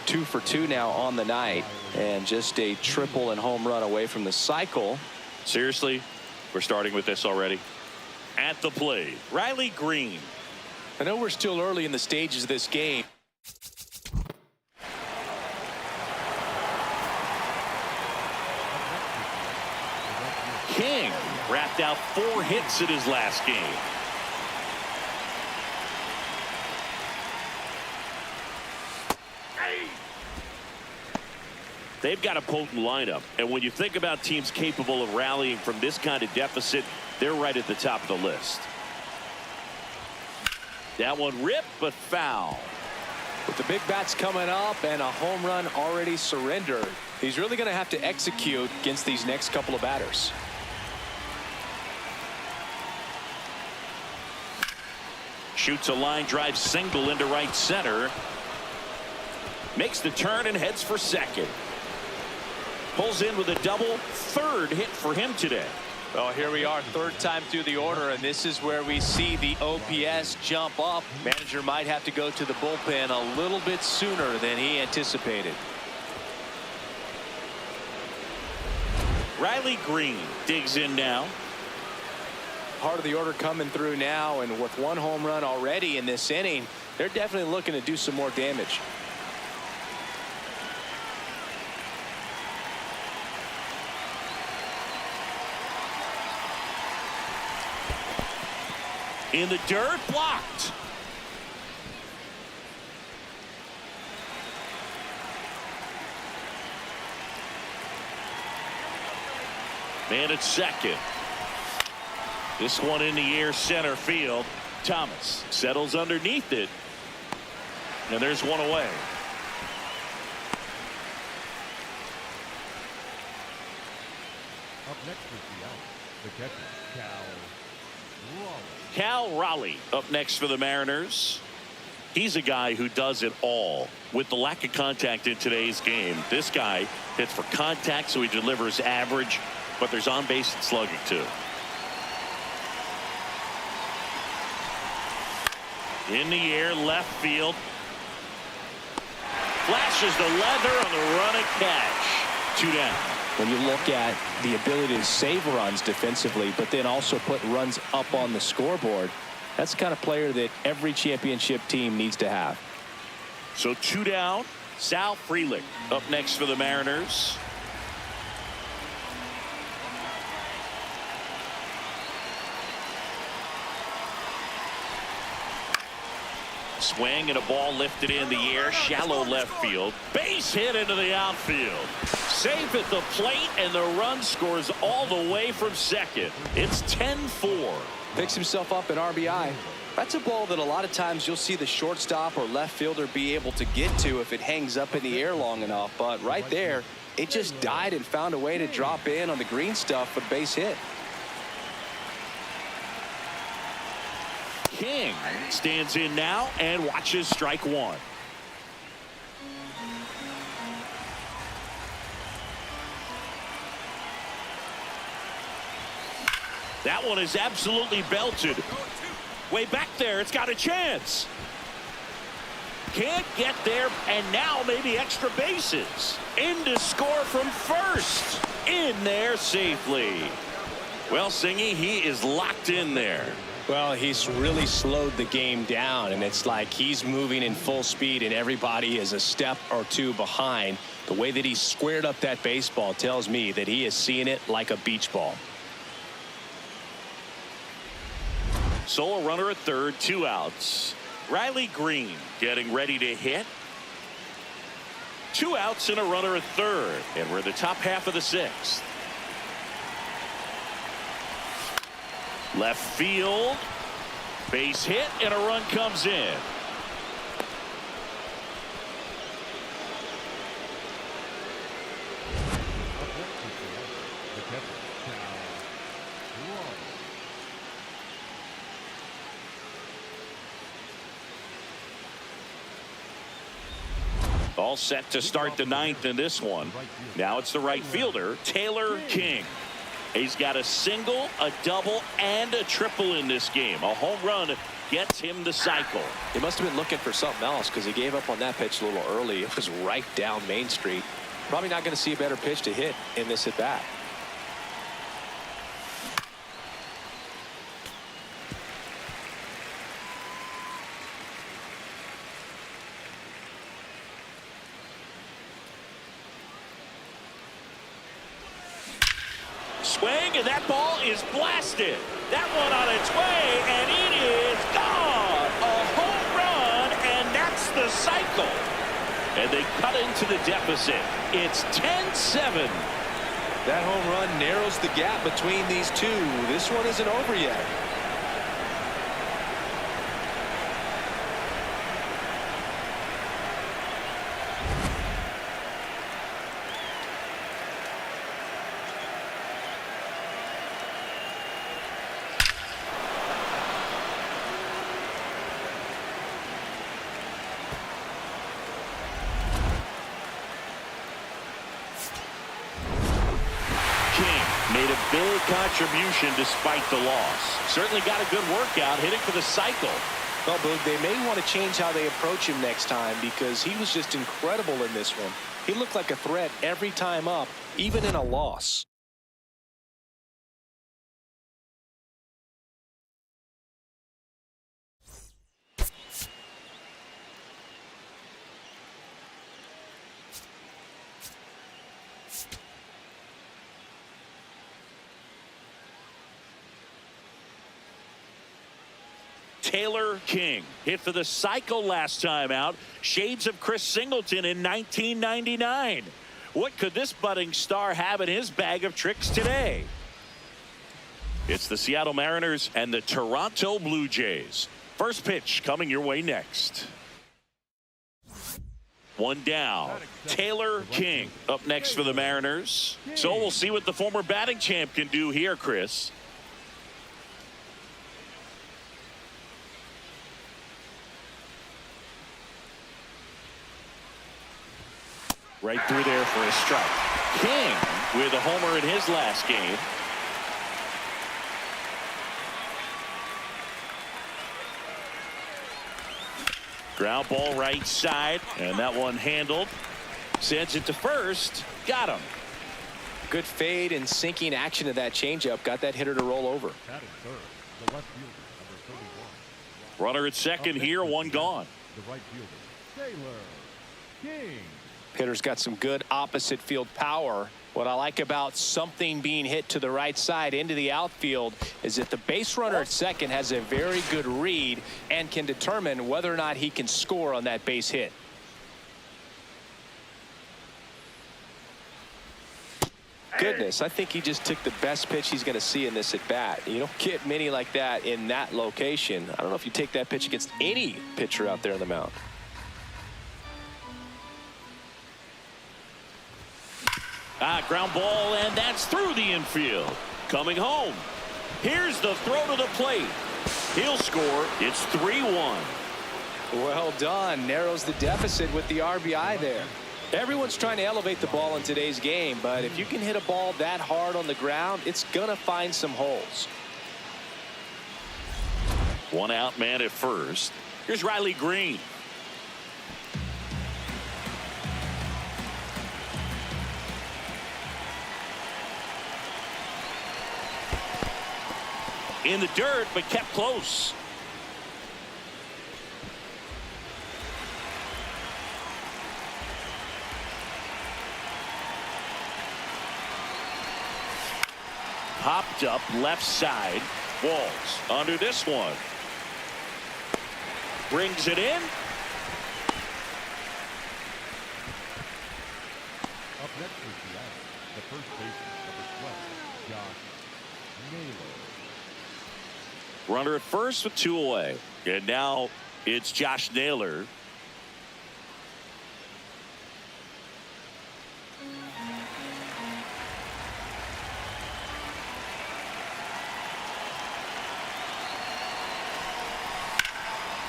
2 for 2 now on the night, and just a triple and home run away from the cycle. Seriously, we're starting with this already. At the plate, Riley Green. I know we're still early in the stages of this game. King wrapped out 4 hits in his last game. They've got a potent lineup, and when you think about teams capable of rallying from this kind of deficit, they're right at the top of the list. That one ripped, but foul. With the big bats coming up and a home run already surrendered, he's really going to have to execute against these next couple of batters. Shoots a line drive single into right center. Makes the turn and heads for second. Pulls in with a double. 3rd hit for him today. Well, here we are, 3rd time through the order, and this is where we see the OPS jump up. Manager might have to go to the bullpen a little bit sooner than he anticipated. Riley Green digs in now. Part of the order coming through now, and with 1 home run already in this inning, they're definitely looking to do some more damage. In the dirt, blocked. Man at second. This one in the air, center field. Thomas settles underneath it. And there's 1 away. up next is the catcher, Cal Raleigh up next for the Mariners. He's a guy who does it all. With the lack of contact in today's game, this guy hits for contact, so he delivers average, but there's on base and slugging too. In the air, left field. Flashes the leather on the run and catch. 2 down. When you look at the ability to save runs defensively, but then also put runs up on the scoreboard, that's the kind of player that every championship team needs to have. So 2 down. Sal Frelick up next for the Mariners. Swing and a ball lifted in the air, shallow left field. Base hit into the outfield. Safe at the plate, and the run scores all the way from second. It's 10-4. Picks himself up an RBI. That's a ball that a lot of times you'll see the shortstop or left fielder be able to get to if it hangs up in the air long enough. But right there, it just died and found a way to drop in on the green stuff for the base hit. King stands in now and watches strike one. That one is absolutely belted. Way back there, it's got a chance. Can't get there, and now maybe extra bases. In to score from first. In there safely. Well, Singy, he is locked in there. Well, he's really slowed the game down, and it's like he's moving in full speed and everybody is a step or two behind. The way that he squared up that baseball tells me that he is seeing it like a beach ball. Solo runner at third, 2 outs. Riley Green getting ready to hit. 2 outs and a runner at third, and we're in the top half of the 6th. Left field, base hit, and a run comes in. All set to start the 9th in this one. Now it's the right fielder, Taylor King. He's got a single, a double, and a triple in this game. A home run gets him the cycle. He must have been looking for something else because he gave up on that pitch a little early. It was right down Main Street. Probably not going to see a better pitch to hit in this at bat. Swing, and that ball is blasted. That one on its way, and it is gone. A home run, and that's the cycle. And they cut into the deficit. It's 10-7. That home run narrows the gap between these two. This one isn't over yet. Made a big contribution despite the loss. Certainly got a good workout hitting for the cycle. Well, Boog, they may want to change how they approach him next time because he was just incredible in this one. He looked like a threat every time up, even in a loss. Taylor King hit for the cycle last time out. Shades of Chris Singleton in 1999. What could this budding star have in his bag of tricks today? It's the Seattle Mariners and the Toronto Blue Jays. First pitch coming your way next. One down. Taylor King up next for the Mariners. So we'll see what the former batting champ can do here, Chris. Right through there for a strike. King with a homer in his last game. Ground ball right side, and that one handled. Sends it to first. Got him. Good fade and sinking action of that changeup. Got that hitter to roll over. Batting third, the left fielder, number 31. Runner at second here, one gone. The right fielder, Taylor King. Hitter's got some good opposite field power. What I like about something being hit to the right side into the outfield is that the base runner at second has a very good read and can determine whether or not he can score on that base hit. goodness, I think he just took the best pitch he's going to see in this at bat. You don't get many like that in that location. I don't know if you take that pitch against any pitcher out there on the mound. Ground ball, and that's through the infield. Coming home. Here's the throw to the plate. He'll score. It's 3-1. Well done. Narrows the deficit with the RBI there. Everyone's trying to elevate the ball in today's game, but if you can hit a ball that hard on the ground, it's going to find some holes. One out man at first. Here's Riley Green. In the dirt, but kept close. Popped up left side. Walls under this one. Brings it in. Up next is the first baseman of the 12, Josh Naylor. Runner at first with 2 away. And now it's Josh Naylor.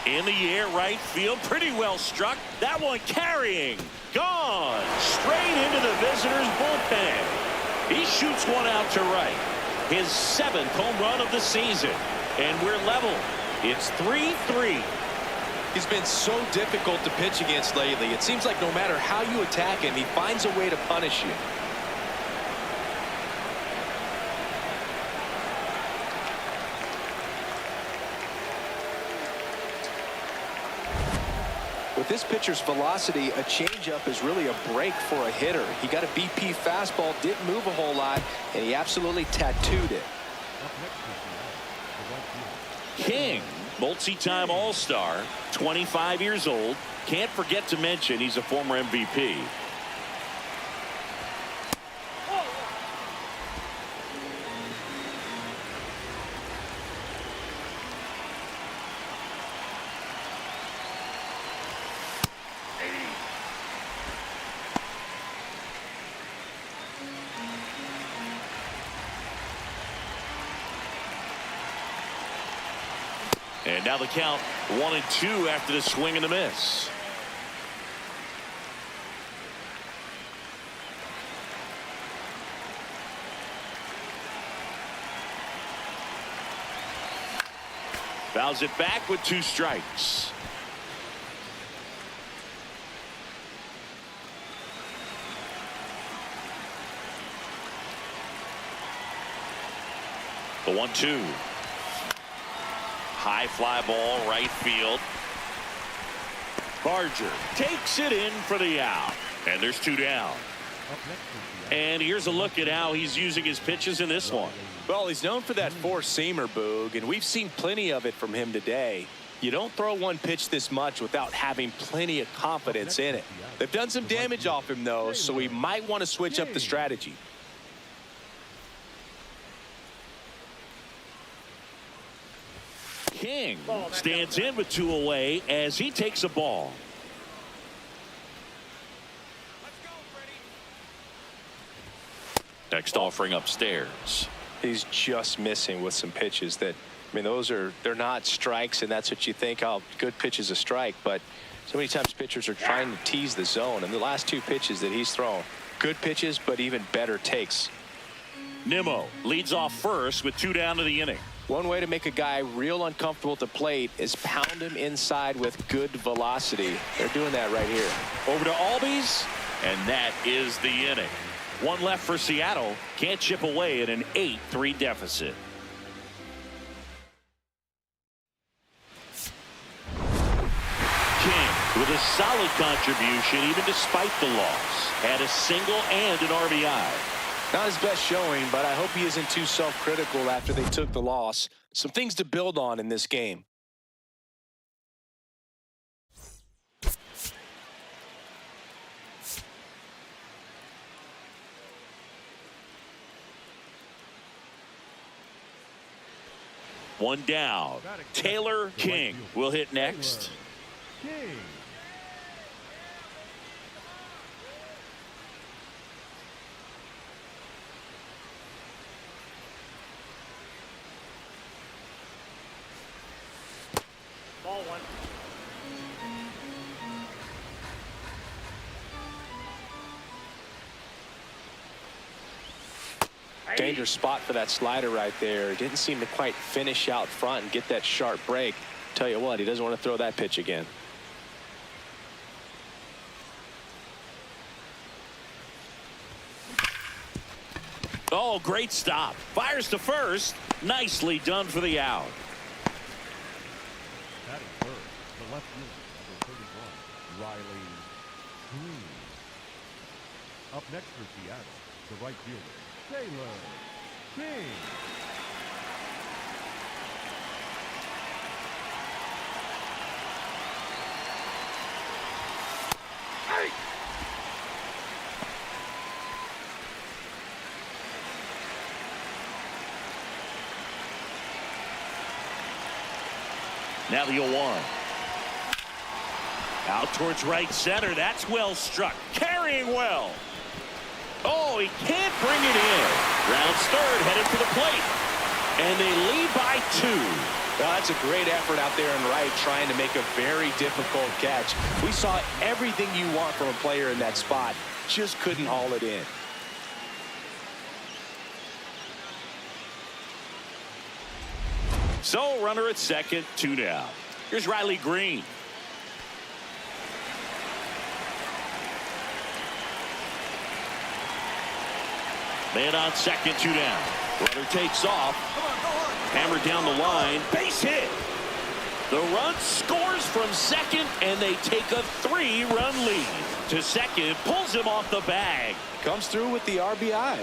In the air, right field, pretty well struck. That one carrying, gone, straight into the visitors' bullpen. He shoots one out to right. His 7th home run of the season. And we're level. It's 3-3. He's been so difficult to pitch against lately. It seems like no matter how you attack him, he finds a way to punish you. With this pitcher's velocity, a changeup is really a break for a hitter. He got a BP fastball, didn't move a whole lot, and he absolutely tattooed it. King, multi-time All-Star, 25 years old. Can't forget to mention he's a former MVP. And now the count 1-2 after the swing and the miss. Fouls it back with 2 strikes. The 1-2. High fly ball, right field. Barger takes it in for the out. And there's 2 down. And here's a look at how he's using his pitches in this one. Well, he's known for that four-seamer, Boog, and we've seen plenty of it from him today. You don't throw one pitch this much without having plenty of confidence in it. They've done some damage off him, though, so he might want to switch up the strategy. King stands in with 2 away as he takes a ball. Next offering upstairs. He's just missing with some pitches that, I mean, they're not strikes, and that's what you think, oh, good pitch is a strike, but so many times pitchers are trying to tease the zone, and the last 2 pitches that he's thrown, good pitches, but even better takes. Nimmo leads off first with 2 down to the inning. One way to make a guy real uncomfortable at the plate is pound him inside with good velocity. They're doing that right here. Over to Albies, and that is the inning. 1 left for Seattle. Can't chip away at an 8-3 deficit. King with a solid contribution even despite the loss. Had a single and an RBI. Not his best showing, but I hope he isn't too self-critical after they took the loss. Some things to build on in this game. One down. Taylor King will hit next. King. Ball one. Dangerous spot for that slider right there. Didn't seem to quite finish out front and get that sharp break. Tell you what, he doesn't want to throw that pitch again. Oh, great stop. Fires to first. Nicely done for the out. Batting first, the left fielder, number 31, Riley Green. Up next for Seattle, the right fielder, Taylor King. Now the 0-1. Out towards right center. That's well struck. Carrying well. Oh, he can't bring it in. Rounds third, headed for the plate. And they lead by 2. Well, that's a great effort out there in right, trying to make a very difficult catch. We saw everything you want from a player in that spot. Just couldn't haul it in. So, runner at second, 2 down. Here's Riley Green. Man on second, 2 down. Runner takes off. Hammered down the line. Base hit. The run scores from second, and they take a 3-run lead. To second, pulls him off the bag. Comes through with the RBI.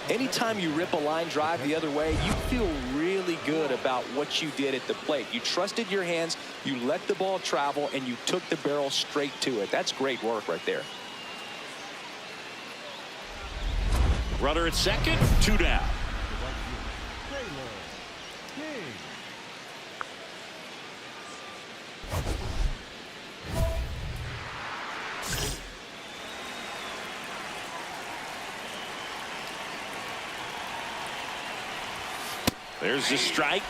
Anytime you rip a line drive the other way, you feel really good about what you did at the plate. You trusted your hands, you let the ball travel, and you took the barrel straight to it. That's great work right there. Runner at second, 2 down. Taylor King. There's the strike.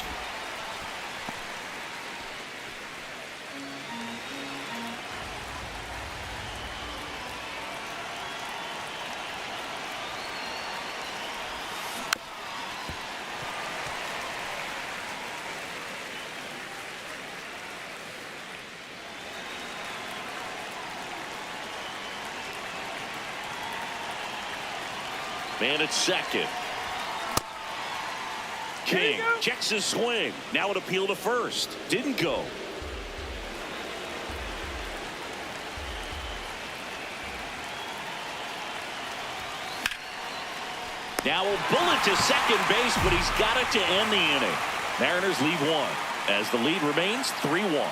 Man at second. King checks his swing. Now an appeal to first. Didn't go. Now a bullet to second base, but he's got it to end the inning. Mariners lead 1 as the lead remains 3-1.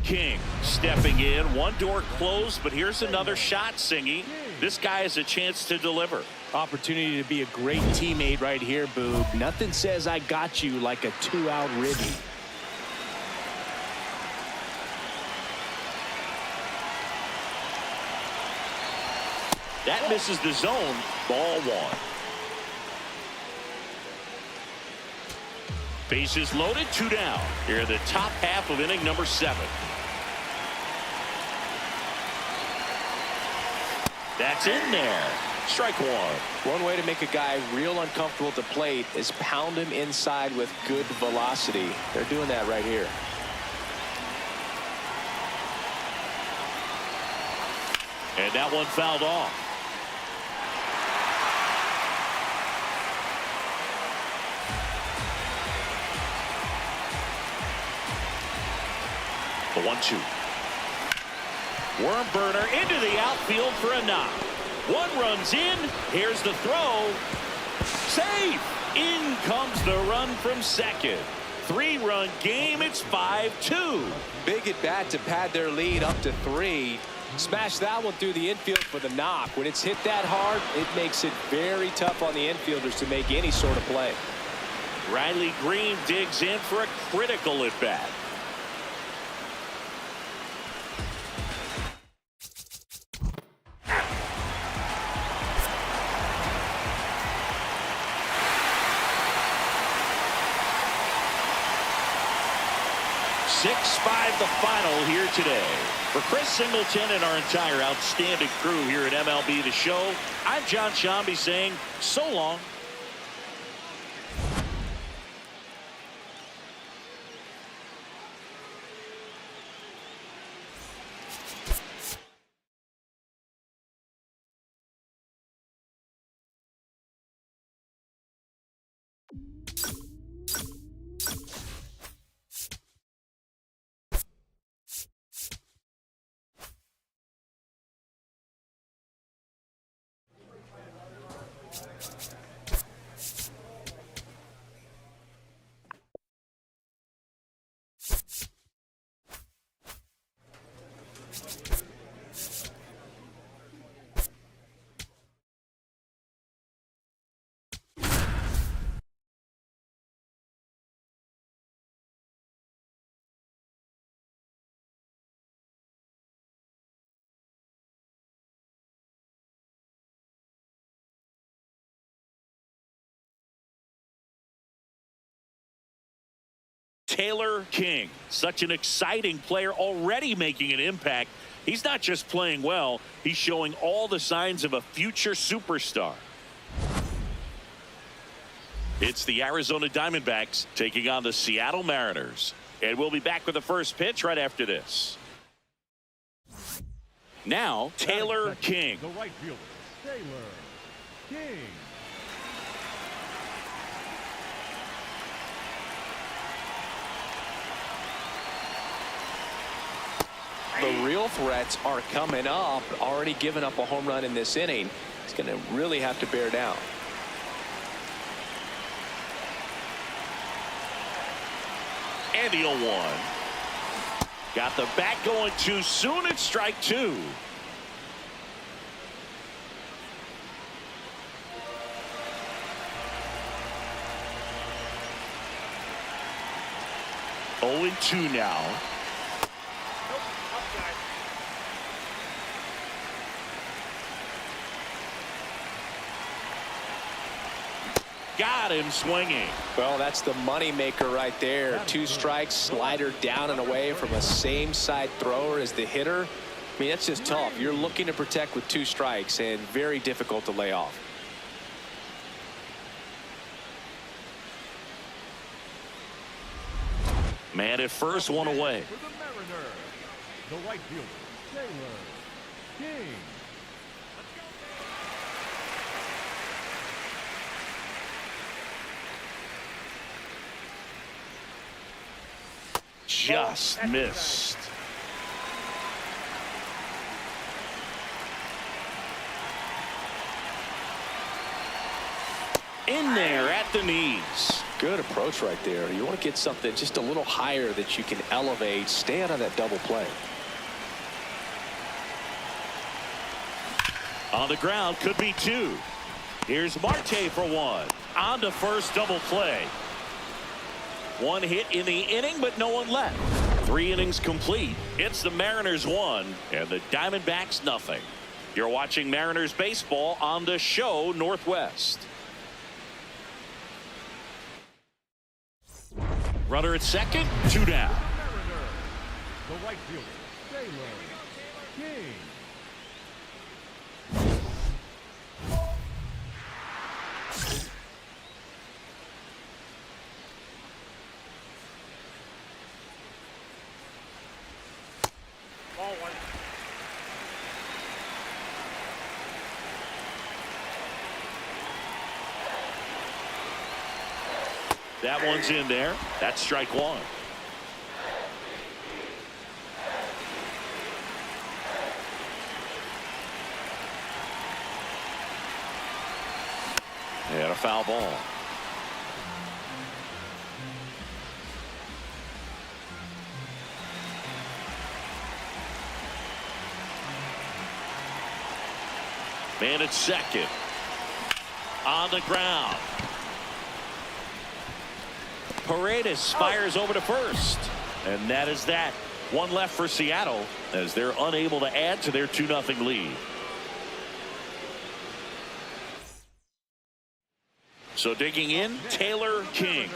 King stepping in. One door closed, but here's another shot, Singy. This guy has a chance to deliver. Opportunity to be a great teammate right here, Boob. Nothing says I got you like a 2-out ribby. That misses the zone. Ball 1. Bases loaded, 2 down. Here in the top half of inning number 7. That's in there. Strike 1. One way to make a guy real uncomfortable at the plate is pound him inside with good velocity. They're doing that right here. And that one fouled off. The 1-2. Worm burner into the outfield for a knock. 1 runs in. Here's the throw. Safe. In comes the run from second. 3-run game. It's 5-2. Big at bat to pad their lead up to 3. Smash that one through the infield for the knock. When it's hit that hard, it makes it very tough on the infielders to make any sort of play. Riley Green digs in for a critical at bat. .65 the final here today. For Chris Singleton and our entire outstanding crew here at MLB The Show, I'm John Shambi saying so long. Taylor King, such an exciting player, already making an impact. He's not just playing well, he's showing all the signs of a future superstar. It's the Arizona Diamondbacks taking on the Seattle Mariners. And we'll be back with the first pitch right after this. Now, Taylor King. The right fielder, Taylor King. The real threats are coming up. Already given up a home run in this inning. He's going to really have to bear down. And the 0-1. Got the bat going too soon. It's strike two. Oh, 0-2 now. Got him swinging. Well, that's the money maker right there. Two strikes, slider down and away from a same side thrower as the hitter. I mean, that's just tough. You're looking to protect with two strikes and very difficult to lay off. Man at first, one away. For the Mariners, the right fielder, Taylor King. Just missed. In there at the knees. Good approach right there. You want to get something just a little higher that you can elevate. Stay out of that double play. On the ground, could be two. Here's Marte for one. On to first, double play. One hit in the inning, but no one left. 3 innings complete. It's the Mariners 1 and the Diamondbacks nothing. You're watching Mariners baseball on the show Northwest. Runner at second, 2 down. The right fielder, Taylor King. Ball one. That one's in there. That's strike one. And a foul ball. Man at second. On the ground. Paredes fires over to first. And that is that. One left for Seattle as they're unable to add to their 2-0 lead. So digging in, Taylor King.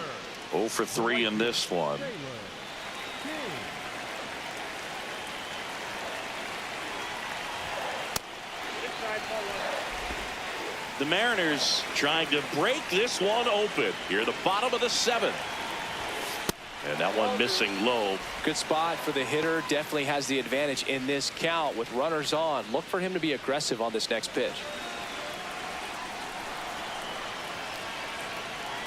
0 for 3 in this one. The Mariners trying to break this one open. Here, the bottom of the 7th. And that one missing low. Good spot for the hitter. Definitely has the advantage in this count with runners on. Look for him to be aggressive on this next pitch.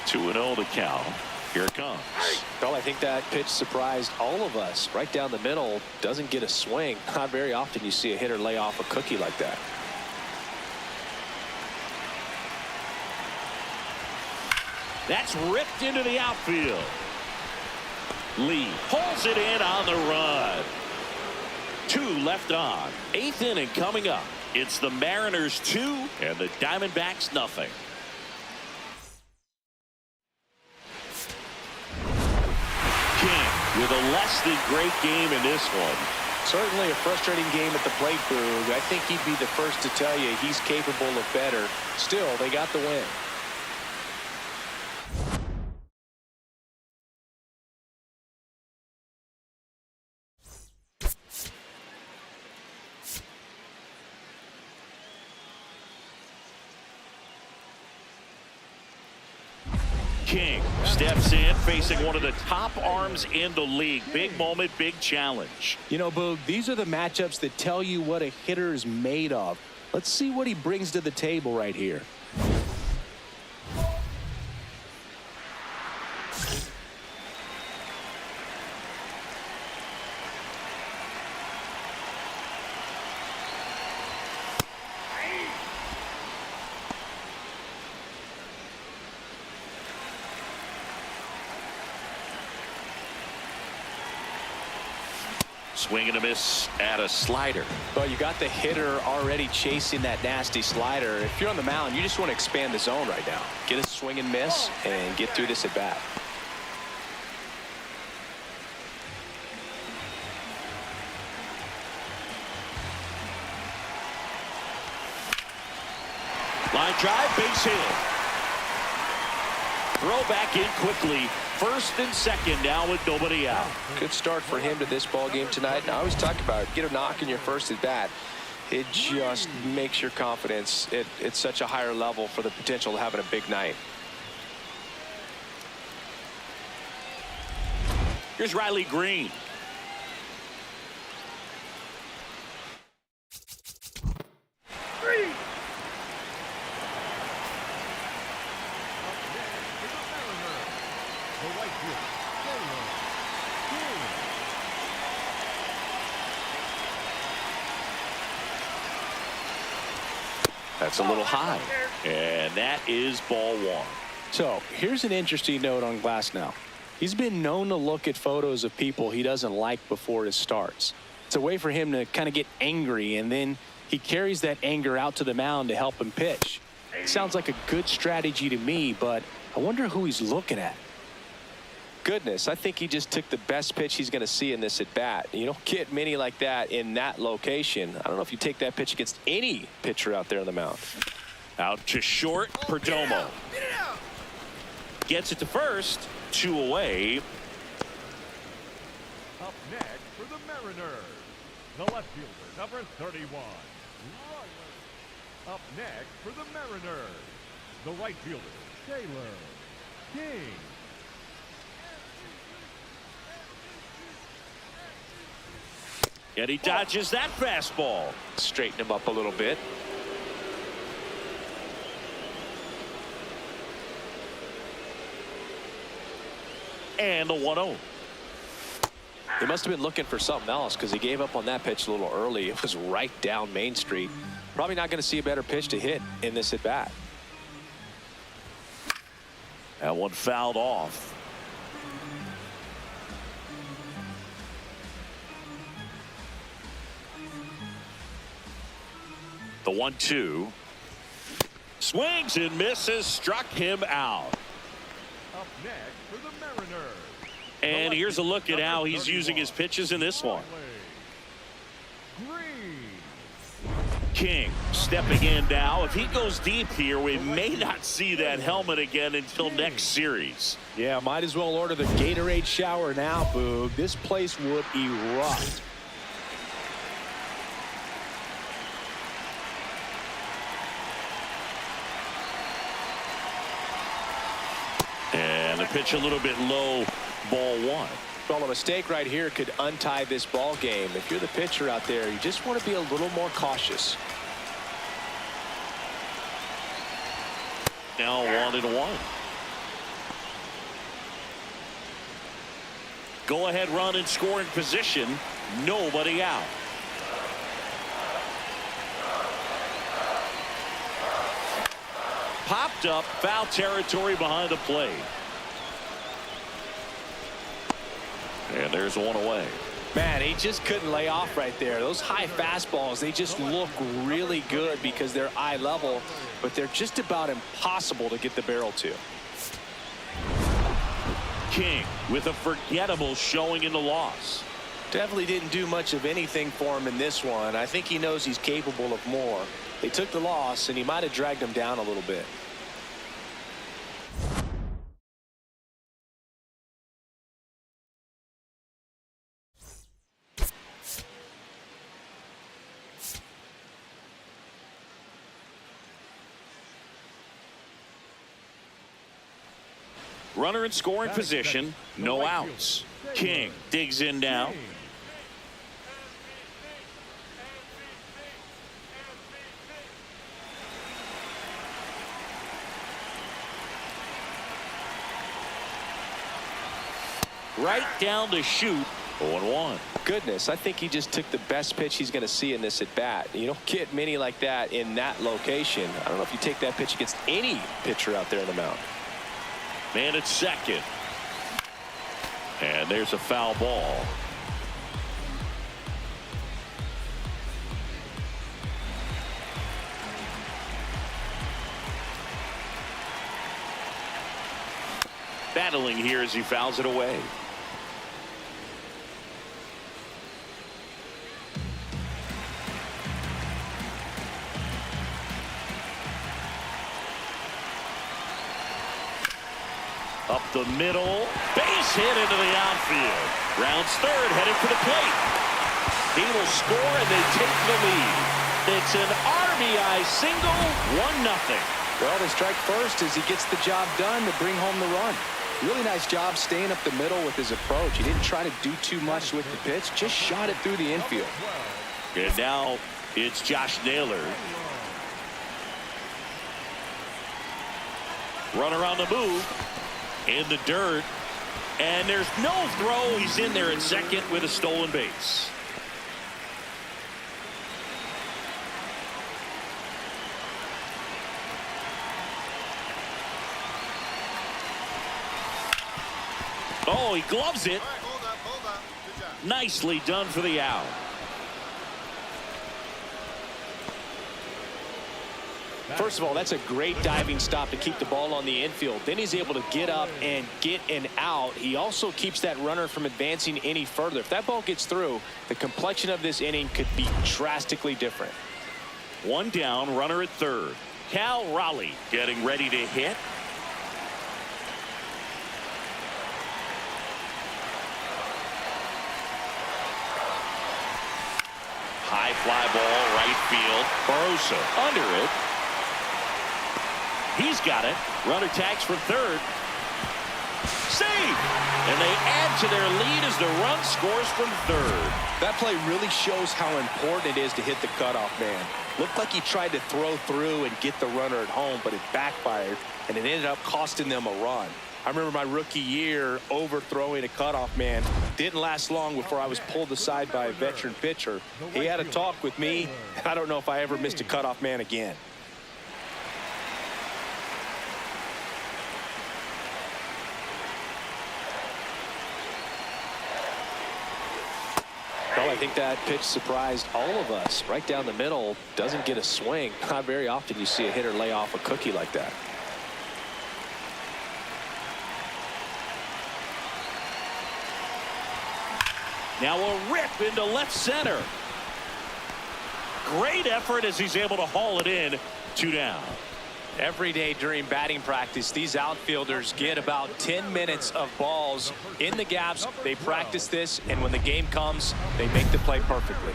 2-0 the count. Here it comes. Well, I think that pitch surprised all of us. Right down the middle. Doesn't get a swing. Not very often you see a hitter lay off a cookie like that. That's ripped into the outfield. Lee pulls it in on the run. 2 left on. 8th inning coming up. It's the Mariners 2 and the Diamondbacks nothing. King with a less than great game in this one. Certainly a frustrating game at the plate, Boog. I think he'd be the first to tell you he's capable of better. Still, they got the win. King steps in facing one of the top arms in the league. Big moment, big challenge. You know, Boog, these are the matchups that tell you what a hitter is made of. Let's see what he brings to the table right here. Swing and a miss at a slider. Well, you got the hitter already chasing that nasty slider. If you're on the mound, you just want to expand the zone right now. Get a swing and miss and get through this at bat. Line drive, base hit. Throw back in quickly. First and second now with nobody out. Good start for him to this ball game tonight. And I always talk about it. Get a knock in your first at bat. It just makes your confidence it's such a higher level for the potential of having a big night. Here's Riley Green. That's a little high. And that is ball 1. So here's an interesting note on Glasnow. He's been known to look at photos of people he doesn't like before his starts. It's a way for him to kind of get angry, and then he carries that anger out to the mound to help him pitch. It sounds like a good strategy to me, but I wonder who he's looking at. Goodness, I think he just took the best pitch he's going to see in this at bat. You don't get many like that in that location. I don't know if you take that pitch against any pitcher out there on the mound. Out to short, Perdomo. Gets it to first. 2 away. Up next for the Mariners, the left fielder, number 31, Riley. Up next for the Mariners, the right fielder, Taylor King. And he dodges that fastball. Straighten him up a little bit. And the 1-0. He must have been looking for something else because he gave up on that pitch a little early. It was right down Main Street. Probably not going to see a better pitch to hit in this at bat. That one fouled off. The 1-2. Swings and misses, struck him out. Up next for the Mariners. And here's a look at how he's using his pitches in this one. King stepping in now. If he goes deep here, we may not see that helmet again until next series. Yeah, might as well order the Gatorade shower now, Boog. This place would erupt. And the pitch a little bit low, ball one. Well, a mistake right here could untie this ball game. If you're the pitcher out there, you just want to be a little more cautious. Now 1-1. Go ahead run in scoring position. Nobody out. Popped up, foul territory behind the plate. And there's one away. Man, he just couldn't lay off right there. Those high fastballs, they just look really good because they're eye level, but they're just about impossible to get the barrel to. King with a forgettable showing in the loss. Definitely didn't do much of anything for him in this one. I think he knows he's capable of more. They took the loss, and he might have dragged him down a little bit. Runner in scoring position, no outs. King digs in now. Right down to shoot. 0-1. Goodness, I think he just took the best pitch he's going to see in this at bat. You don't get many like that in that location. I don't know if you take that pitch against any pitcher out there in the mound. Man at second. And there's a foul ball. Battling here as he fouls it away. Up the middle, base hit into the outfield. Rounds third, headed for the plate. He will score and they take the lead. It's an RBI single, 1-0. Well, they strike first as he gets the job done to bring home the run. Really nice job staying up the middle with his approach. He didn't try to do too much with the pitch, just shot it through the infield. And now it's Josh Naylor. Runner on the move. In the dirt, and there's no throw. He's in there at second with a stolen base. Oh, he gloves it. Hold up. Good job. Nicely done for the out. First of all, that's a great diving stop to keep the ball on the infield. Then he's able to get up and get an out. He also keeps that runner from advancing any further. If that ball gets through, the complexion of this inning could be drastically different. One down, runner at third. Cal Raleigh getting ready to hit. High fly ball, right field. Barroso under it. He's got it. Runner tags for third. Save! And they add to their lead as the run scores from third. That play really shows how important it is to hit the cutoff man. Looked like he tried to throw through and get the runner at home, but it backfired, and it ended up costing them a run. I remember my rookie year overthrowing a cutoff man. Didn't last long before I was pulled aside by a veteran pitcher. He had a talk with me. I don't know if I ever missed a cutoff man again. Felt like think that pitch surprised all of us. Right down the middle, doesn't get a swing. Not very often you see a hitter lay off a cookie like that. Now a rip into left center. Great effort as he's able to haul it in. 2 down. Every day during batting practice, these outfielders get about 10 minutes of balls in the gaps. They practice this, and when the game comes, they make the play perfectly.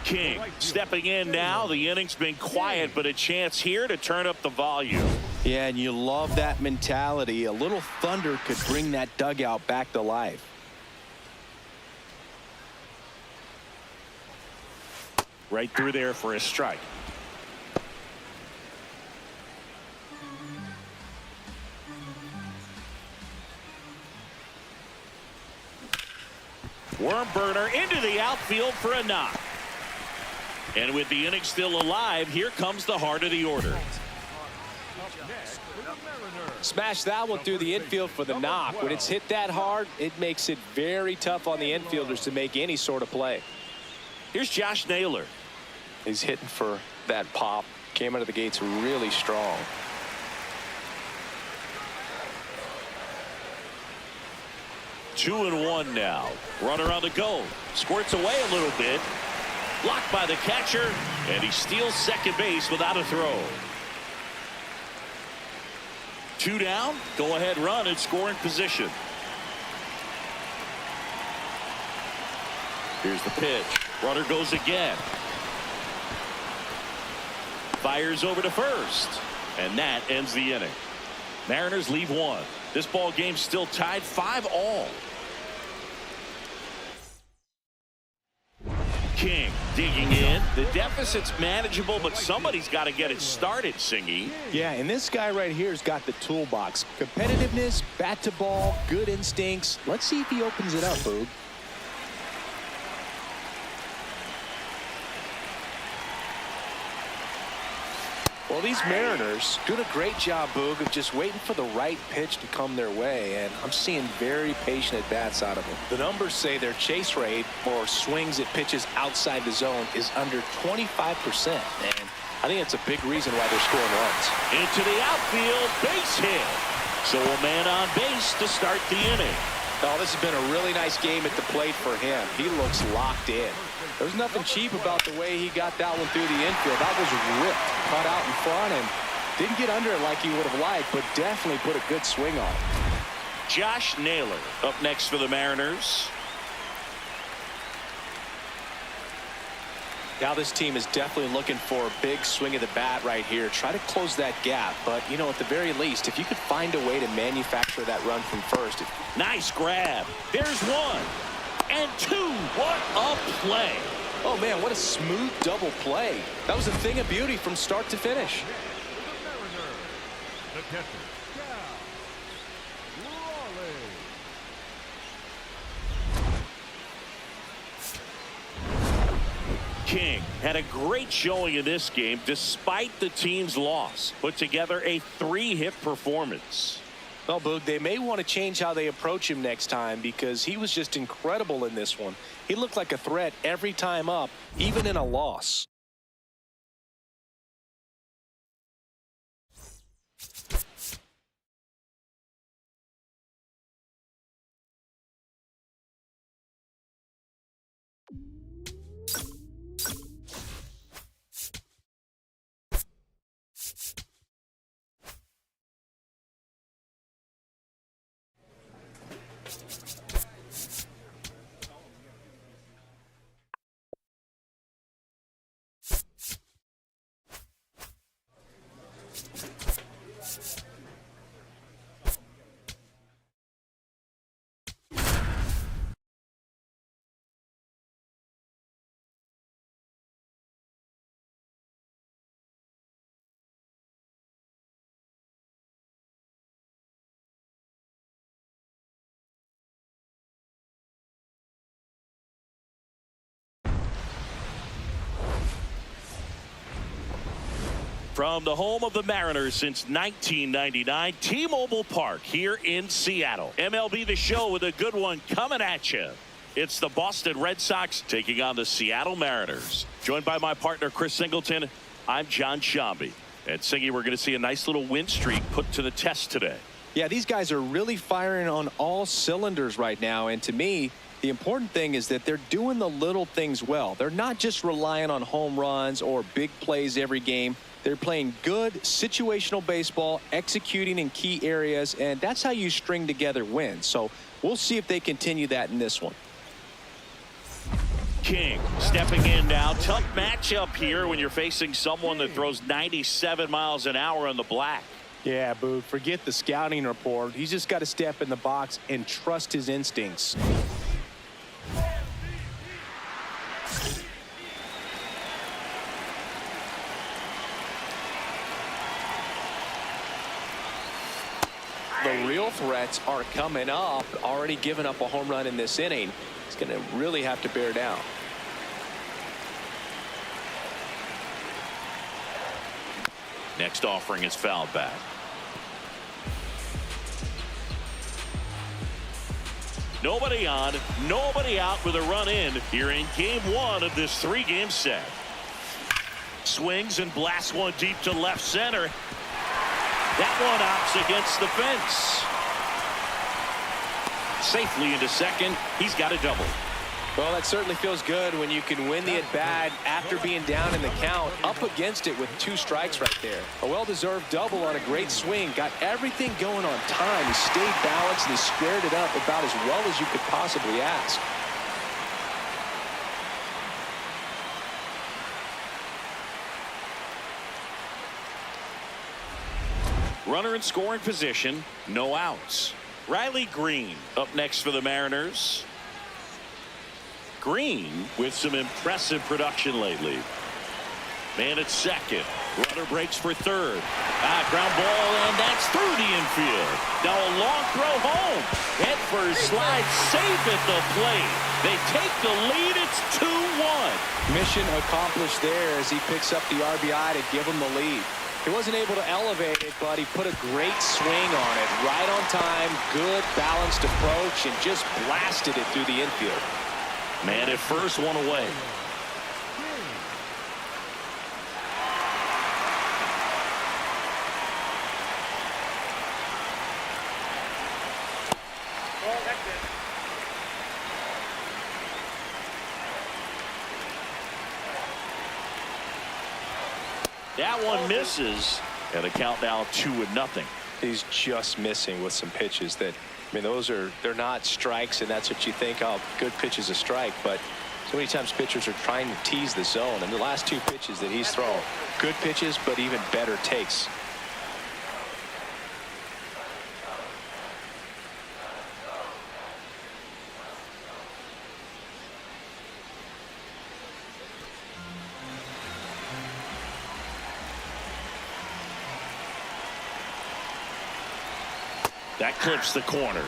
King stepping in now. The inning's been quiet, but a chance here to turn up the volume. Yeah, and you love that mentality. A little thunder could bring that dugout back to life. Right through there for a strike. Worm burner into the outfield for a knock. And with the inning still alive, here comes the heart of the order. Smash that one through the infield for the knock. When it's hit that hard, it makes it very tough on the infielders to make any sort of play. Here's Josh Naylor. He's hitting for that pop. Came out of the gates really strong. Two and one now. Runner on the go. Squirts away a little bit. Blocked by the catcher. And he steals second base without a throw. 2 down. Go ahead run in scoring position. Here's the pitch. Runner goes again. Fires over to first. And that ends the inning. Mariners leave 1. This ball game's still tied 5-all. King digging in. The deficit's manageable, but somebody's got to get it started, Singy. Yeah, and this guy right here's got the toolbox. Competitiveness, bat to ball, good instincts. Let's see if he opens it up, Boog. Well, these Mariners doing a great job, Boog, of just waiting for the right pitch to come their way, and I'm seeing very patient at-bats out of them. The numbers say their chase rate or swings at pitches outside the zone is under 25%, and I think that's a big reason why they're scoring runs. Into the outfield, base hit. So a man on base to start the inning. Oh, this has been a really nice game at the plate for him. He looks locked in. There's nothing cheap about the way he got that one through the infield. That was ripped, cut out in front, and didn't get under it like he would have liked, but definitely put a good swing on it. Josh Naylor up next for the Mariners. Now this team is definitely looking for a big swing of the bat right here. Try to close that gap, but, you know, at the very least, if you could find a way to manufacture that run from first. Nice grab. There's 1 and 2. What a play. Oh, man, what a smooth double play. That was a thing of beauty from start to finish. The catcher, Raleigh. King had a great showing in this game despite the team's loss. Put together a 3-hit performance. Well, Boog, they may want to change how they approach him next time because he was just incredible in this one. He looked like a threat every time up, even in a loss. From the home of the Mariners since 1999, T-Mobile Park here in Seattle. MLB The Show with a good one coming at you. It's the Boston Red Sox taking on the Seattle Mariners. Joined by my partner, Chris Singleton, I'm John Shambi. And Singy, we're going to see a nice little win streak put to the test today. Yeah, these guys are really firing on all cylinders right now. And to me, the important thing is that they're doing the little things well. They're not just relying on home runs or big plays every game. They're playing good situational baseball, executing in key areas, and that's how you string together wins. So we'll see if they continue that in this one. King stepping in now. Tough matchup here when you're facing someone that throws 97 miles an hour on the black. Yeah, Boog, forget the scouting report. He's just got to step in the box and trust his instincts. The real threats are coming up. Already given up a home run in this inning. He's going to really have to bear down. Next offering is fouled back. Nobody on, nobody out with a run in here in game one of this three-game set. Swings and blasts one deep to left center. That one opts against the fence. Safely into second. He's got a double. Well, that certainly feels good when you can win the at-bat after being down in the count, up against it with 2 strikes right there. A well-deserved double on a great swing. Got everything going on time. He stayed balanced and he squared it up about as well as you could possibly ask. Runner in scoring position, no outs. Riley Green up next for the Mariners. Green with some impressive production lately. Man at second. Runner breaks for third. Ground ball, and that's through the infield. Now a long throw home. Head first, slide safe at the plate. They take the lead. It's 2-1. Mission accomplished there as he picks up the RBI to give him the lead. He wasn't able to elevate it, but he put a great swing on it. Right on time, good balanced approach, and just blasted it through the infield. Man at first, one away. That one misses, and the count now 2-0. He's just missing with some pitches that, I mean, they're not strikes, and that's what you think, oh, good pitch is a strike, but so many times pitchers are trying to tease the zone, and the last 2 pitches that he's thrown, good pitches, but even better takes. That clips the corner.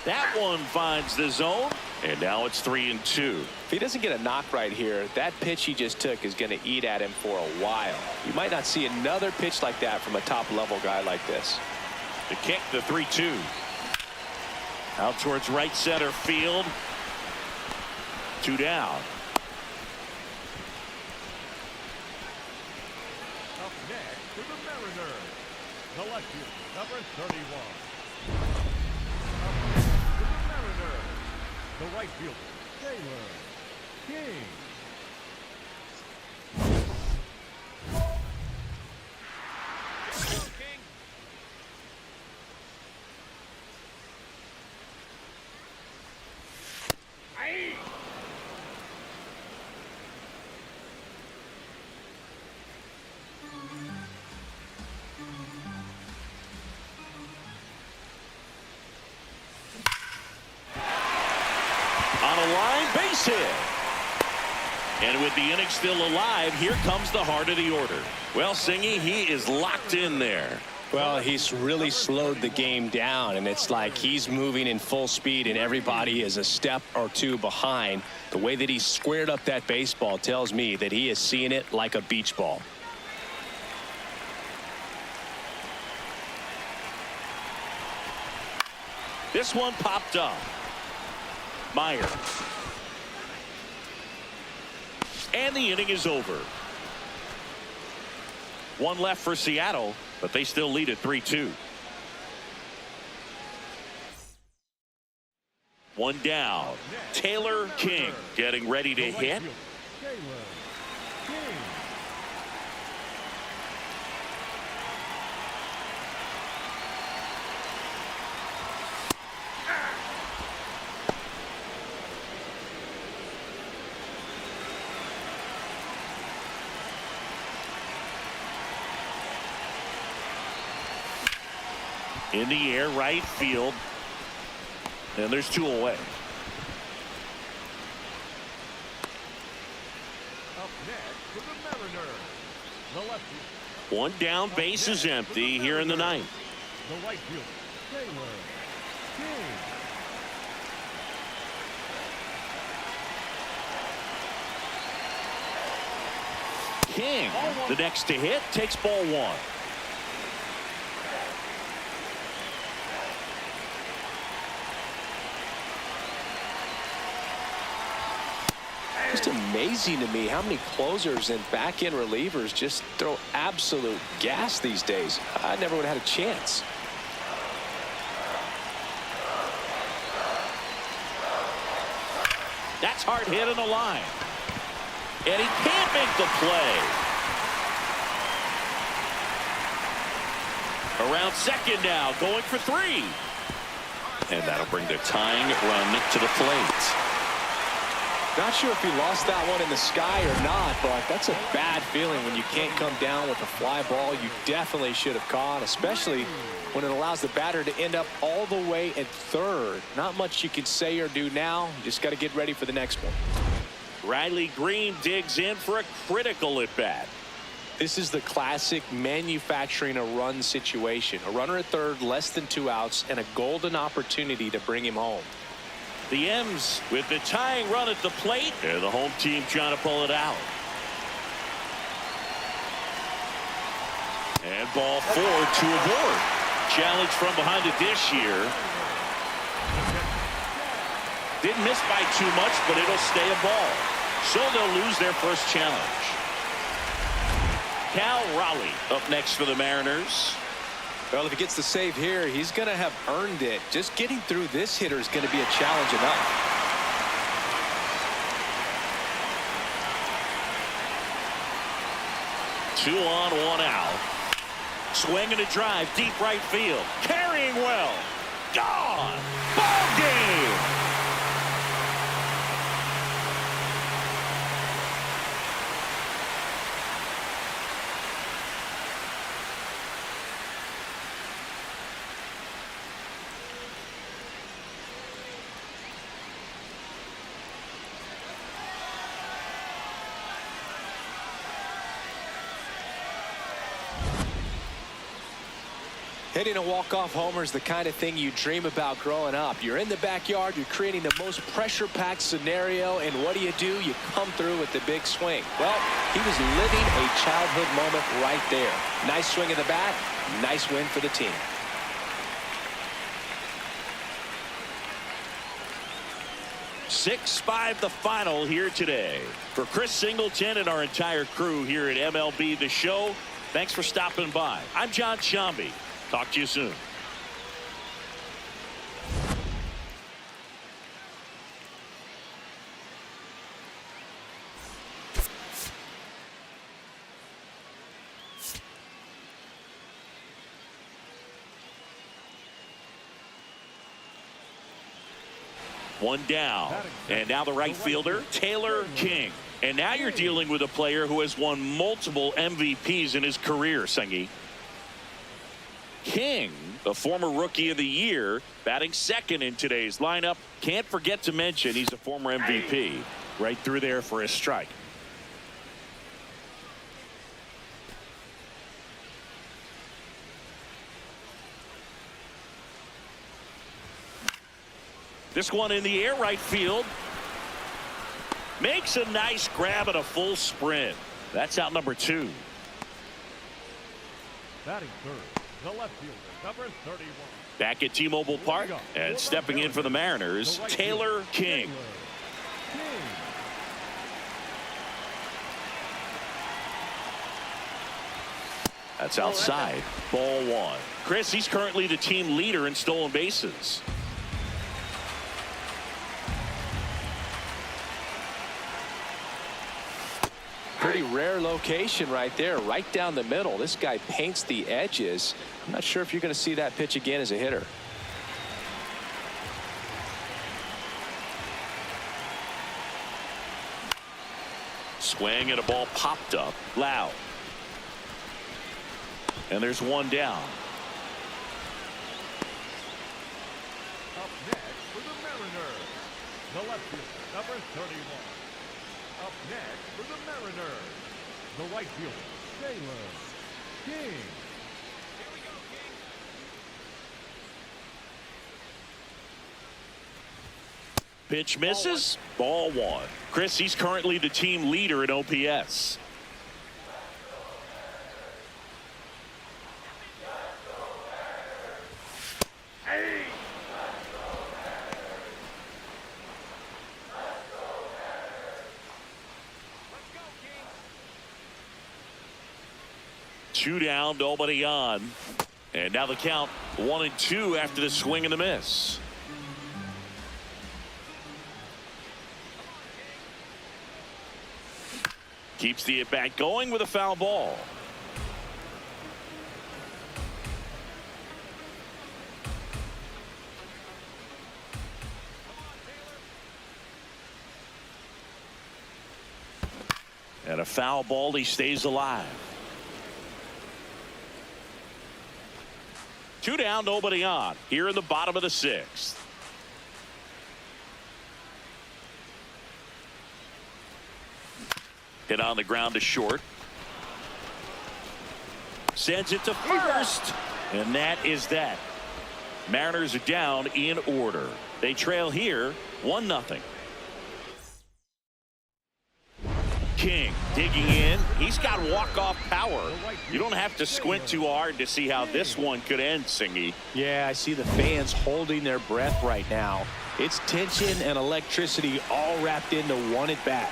That one finds the zone, and now it's 3-2. If he doesn't get a knock right here, that pitch he just took is going to eat at him for a while. You might not see another pitch like that from a top-level guy like this. The kick, the 3-2. Out towards right center field. 2 down. Up next to the Mariners, collective number 31. Up next to the Mariners, the right fielder, Taylor King. On a line, base hit. And with the inning still alive, here comes the heart of the order. Well, Singy, he is locked in there. Well, he's really slowed the game down, and it's like he's moving in full speed and everybody is a step or two behind. The way that he squared up that baseball tells me that he is seeing it like a beach ball. This one popped up. Meyer. And the inning is over. One left for Seattle, but they still lead at 3-2. One down. Taylor King getting ready to hit. In the air, right field. And there's 2 away. Up next for the Mariners, the lefty. One down, base is empty here in the 9th. The right fielder, Taylor King. King, the next to hit, takes ball 1. Just amazing to me how many closers and back-end relievers just throw absolute gas these days. I never would have had a chance. That's hard hit on the line. And he can't make the play. Around second now, going for 3. And that'll bring the tying run to the plate. Not sure if he lost that one in the sky or not, but that's a bad feeling when you can't come down with a fly ball you definitely should have caught, especially when it allows the batter to end up all the way at third. Not much you can say or do now. You just got to get ready for the next one. Riley Green digs in for a critical at bat. This is the classic manufacturing a run situation. A runner at third, less than 2 outs, and a golden opportunity to bring him home. The M's with the tying run at the plate, and the home team trying to pull it out. And ball 4 to aboard. Challenge from behind the dish here. Didn't miss by too much, but it'll stay a ball. So they'll lose their first challenge. Cal Raleigh up next for the Mariners. Well, if he gets the save here, he's going to have earned it. Just getting through this hitter is going to be a challenge enough. Two on, 1 out. Swing and a drive, deep right field. Carrying well. Gone. Ball game. Hitting a walk-off homer is the kind of thing you dream about growing up. You're in the backyard, you're creating the most pressure-packed scenario, and what do? You come through with the big swing. Well, he was living a childhood moment right there. Nice swing of the bat, nice win for the team. Six-5 the final here today. For Chris Singleton and our entire crew here at MLB The Show, thanks for stopping by. I'm John Shambi. Talk to you soon. One down, and now the right fielder, Taylor King. And now you're dealing with a player who has won multiple MVPs in his career, Sengi. King, the former Rookie of the Year, batting second in today's lineup. Can't forget to mention he's a former MVP. Right through there for a strike. This one in the air, right field. Makes a nice grab at a full sprint. That's out number 2. Batting third, the left fielder, number 31. Back at T-Mobile Park, and stepping in for the Mariners, Taylor King. That's outside. Ball 1. Chris, he's currently the team leader in stolen bases. Pretty rare location right there, right down the middle. This guy paints the edges. I'm not sure if you're going to see that pitch again as a hitter. Swing and a ball popped up. Loud. And there's one down. Up next for the Mariners, the left fielder, number 31. Up next for the Mariners, the right fielder, Taylor King. Pitch misses. Ball 1. Chris, he's currently the team leader in OPS. Two down, nobody on. And now the count 1-2 after the swing and the miss. Keeps the at-bat going with a foul ball. And a foul ball, he stays alive. Two down, nobody on. Here in the bottom of the 6th. Hit on the ground to short. Sends it to first. And that is that. Mariners are down in order. They trail here 1-0. King digging in. He's got walk-off power. You don't have to squint too hard to see how this one could end, Singy. Yeah, I see the fans holding their breath right now. It's tension and electricity all wrapped into one at-bat.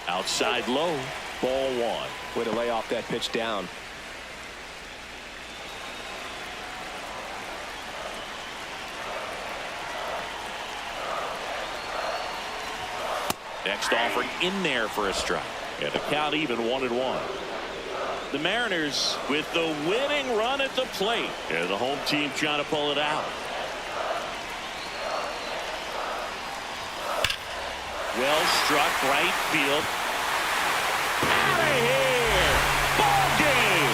Outside low. Ball 1. Way to lay off that pitch down. Next offering in there for a strike. And the count even 1-1. The Mariners with the winning run at the plate. And the home team trying to pull it out. Well struck right field. Out of here. Ball game.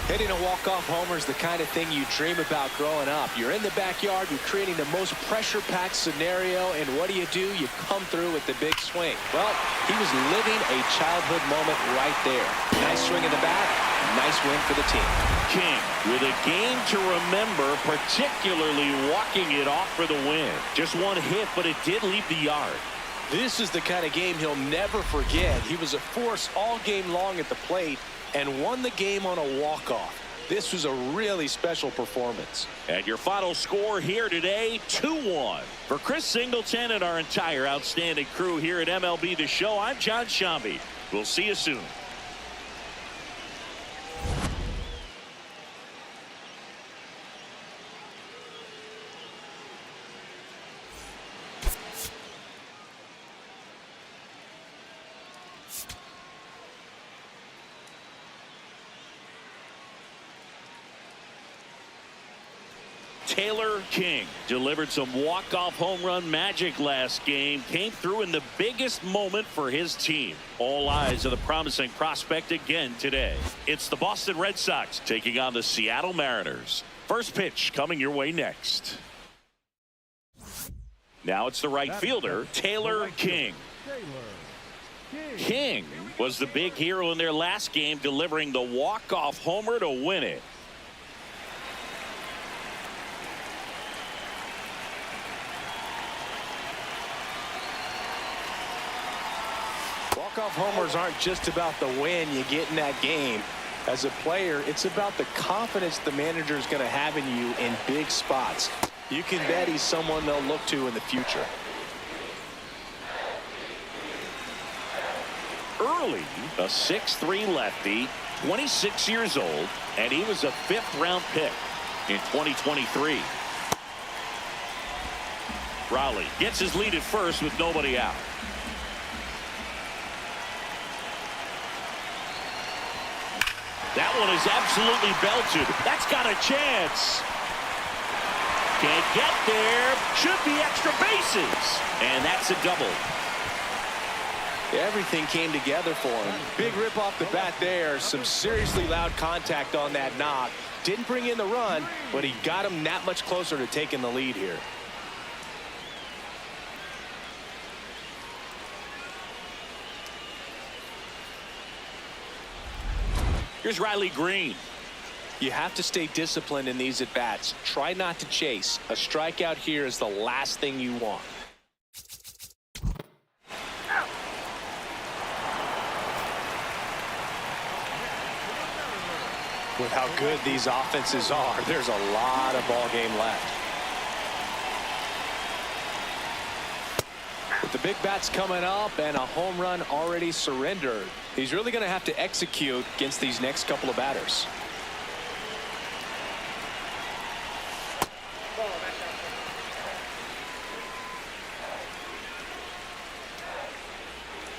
Hitting a walk-off homer is the kind of thing you dream about growing up. You're in the backyard, you're creating the most pressure-packed scenario, and what do? You come through with the big swing. Well, he was living a childhood moment right there. Nice swing in the bat, nice win for the team. King with a game to remember, particularly walking it off for the win. Just one hit, but it did leave the yard. This is the kind of game he'll never forget. He was a force all game long at the plate and won the game on a walk-off. This was a really special performance. And your final score here today, 2-1. For Chris Singleton and our entire outstanding crew here at MLB The Show, I'm John Shambi. We'll see you soon. Taylor King delivered some walk-off home run magic last game. Came through in the biggest moment for his team. All eyes on the promising prospect again today. It's the Boston Red Sox taking on the Seattle Mariners. First pitch coming your way next. Now it's the right fielder, Taylor King. King was the big hero in their last game, delivering the walk-off homer to win it. Walk-off homers aren't just about the win you get in that game. As a player, it's about the confidence the manager is going to have in you in big spots. You can bet he's someone they'll look to in the future. Early, a 6'3" lefty, 26 years old, and he was a 5th-round pick in 2023. Raleigh gets his lead at first with nobody out. That one is absolutely belted. That's got a chance. Can't get there. Should be extra bases. And that's a double. Everything came together for him. Big rip off the bat there. Some seriously loud contact on that knock. Didn't bring in the run, but he got him that much closer to taking the lead here. Here's Riley Green. You have to stay disciplined in these at-bats. Try not to chase. A strikeout here is the last thing you want. With how good these offenses are, there's a lot of ball game left. With the big bats coming up and a home run already surrendered, he's really going to have to execute against these next couple of batters.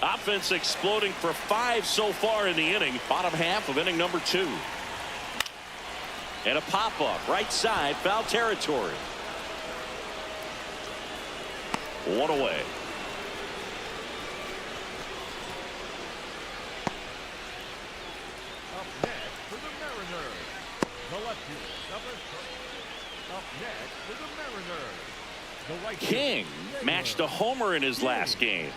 Offense exploding for 5 so far in the inning. Bottom half of inning number 2. And a pop-up right side, foul territory. 1 away. Up next for the Mariners, the left fielder, number 30. Up next for the Mariners, the right King fielder, matched a homer in his last game.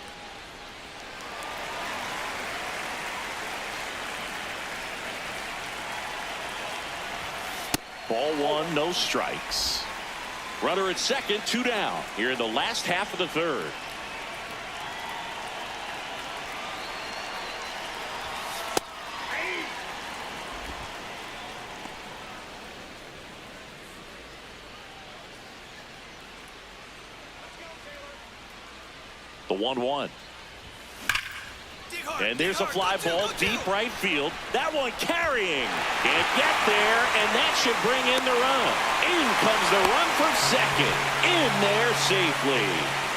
Ball 1, no strikes. Runner at second, 2 down here in the last half of the 3rd. The 1-1. And there's a fly ball deep right field. That one carrying. Can't get there, and that should bring in the run. In comes the run for second. In there safely.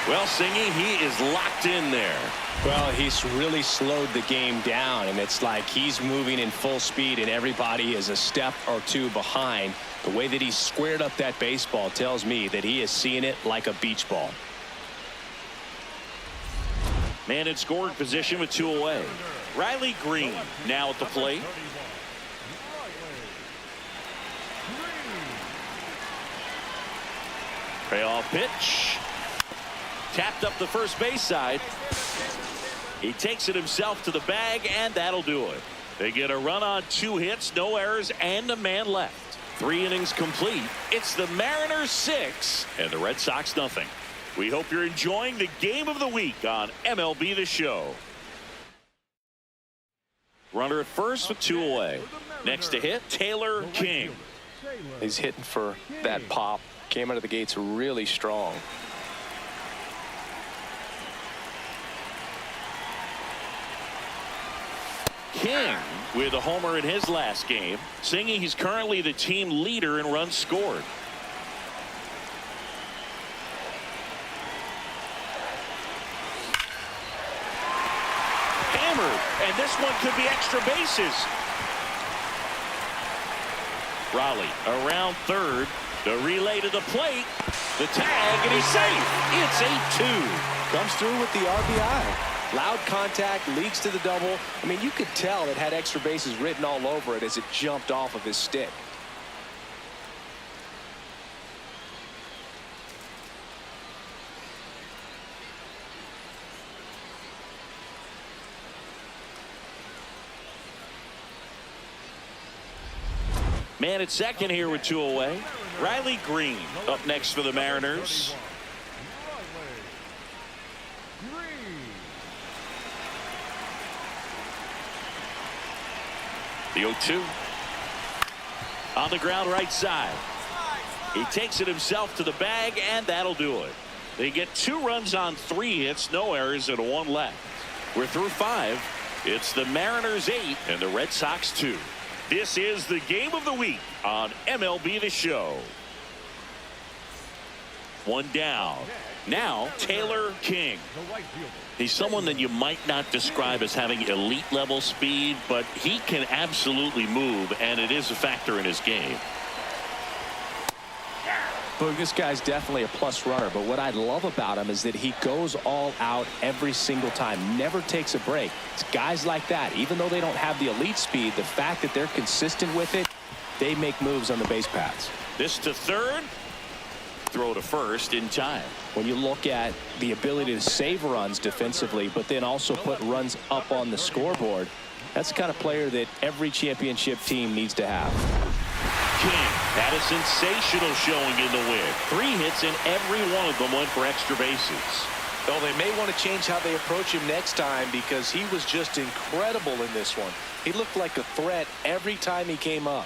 Well, Singy, he is locked in there. Well, he's really slowed the game down, and it's like he's moving in full speed, and everybody is a step or 2 behind. The way that he squared up that baseball tells me that he is seeing it like a beach ball. Man in scoring position with 2 away. Riley Green now at the plate. Payoff pitch. Tapped up the first base side. He takes it himself to the bag, and that'll do it. They get a run on 2 hits, no errors, and a man left. 3 innings complete. It's the Mariners 6 and the Red Sox nothing. We hope you're enjoying the game of the week on MLB The Show. Runner at first with 2 away. Next to hit, Taylor King. He's hitting for that pop. Came out of the gates really strong. King with a homer in his last game. Singy, he's currently the team leader in runs scored. And this one could be extra bases. Raleigh around third. The relay to the plate. The tag, and he's safe. It's 8-2. Comes through with the RBI. Loud contact, leaks to the double. I mean, you could tell it had extra bases written all over it as it jumped off of his stick. Man at second here with 2 away. Riley Green up next for the Mariners. The 0-2. On the ground right side. He takes it himself to the bag, and that'll do it. They get 2 runs on 3 hits, no errors, and 1 left. We're through 5. It's the Mariners 8 and the Red Sox 2. This is the game of the week on MLB The Show. 1 down. Now Taylor King. He's someone that you might not describe as having elite level speed, but he can absolutely move, and it is a factor in his game. Boog, this guy's definitely a plus runner, but what I love about him is that he goes all out every single time, never takes a break. It's guys like that, even though they don't have the elite speed, the fact that they're consistent with it, they make moves on the base paths. This to third. Throw to first in time. When you look at the ability to save runs defensively, but then also put runs up on the scoreboard, that's the kind of player that every championship team needs to have. King had a sensational showing in the win. 3 hits, and every one of them went for extra bases. Though they may want to change how they approach him next time, because he was just incredible in this one. He looked like a threat every time he came up.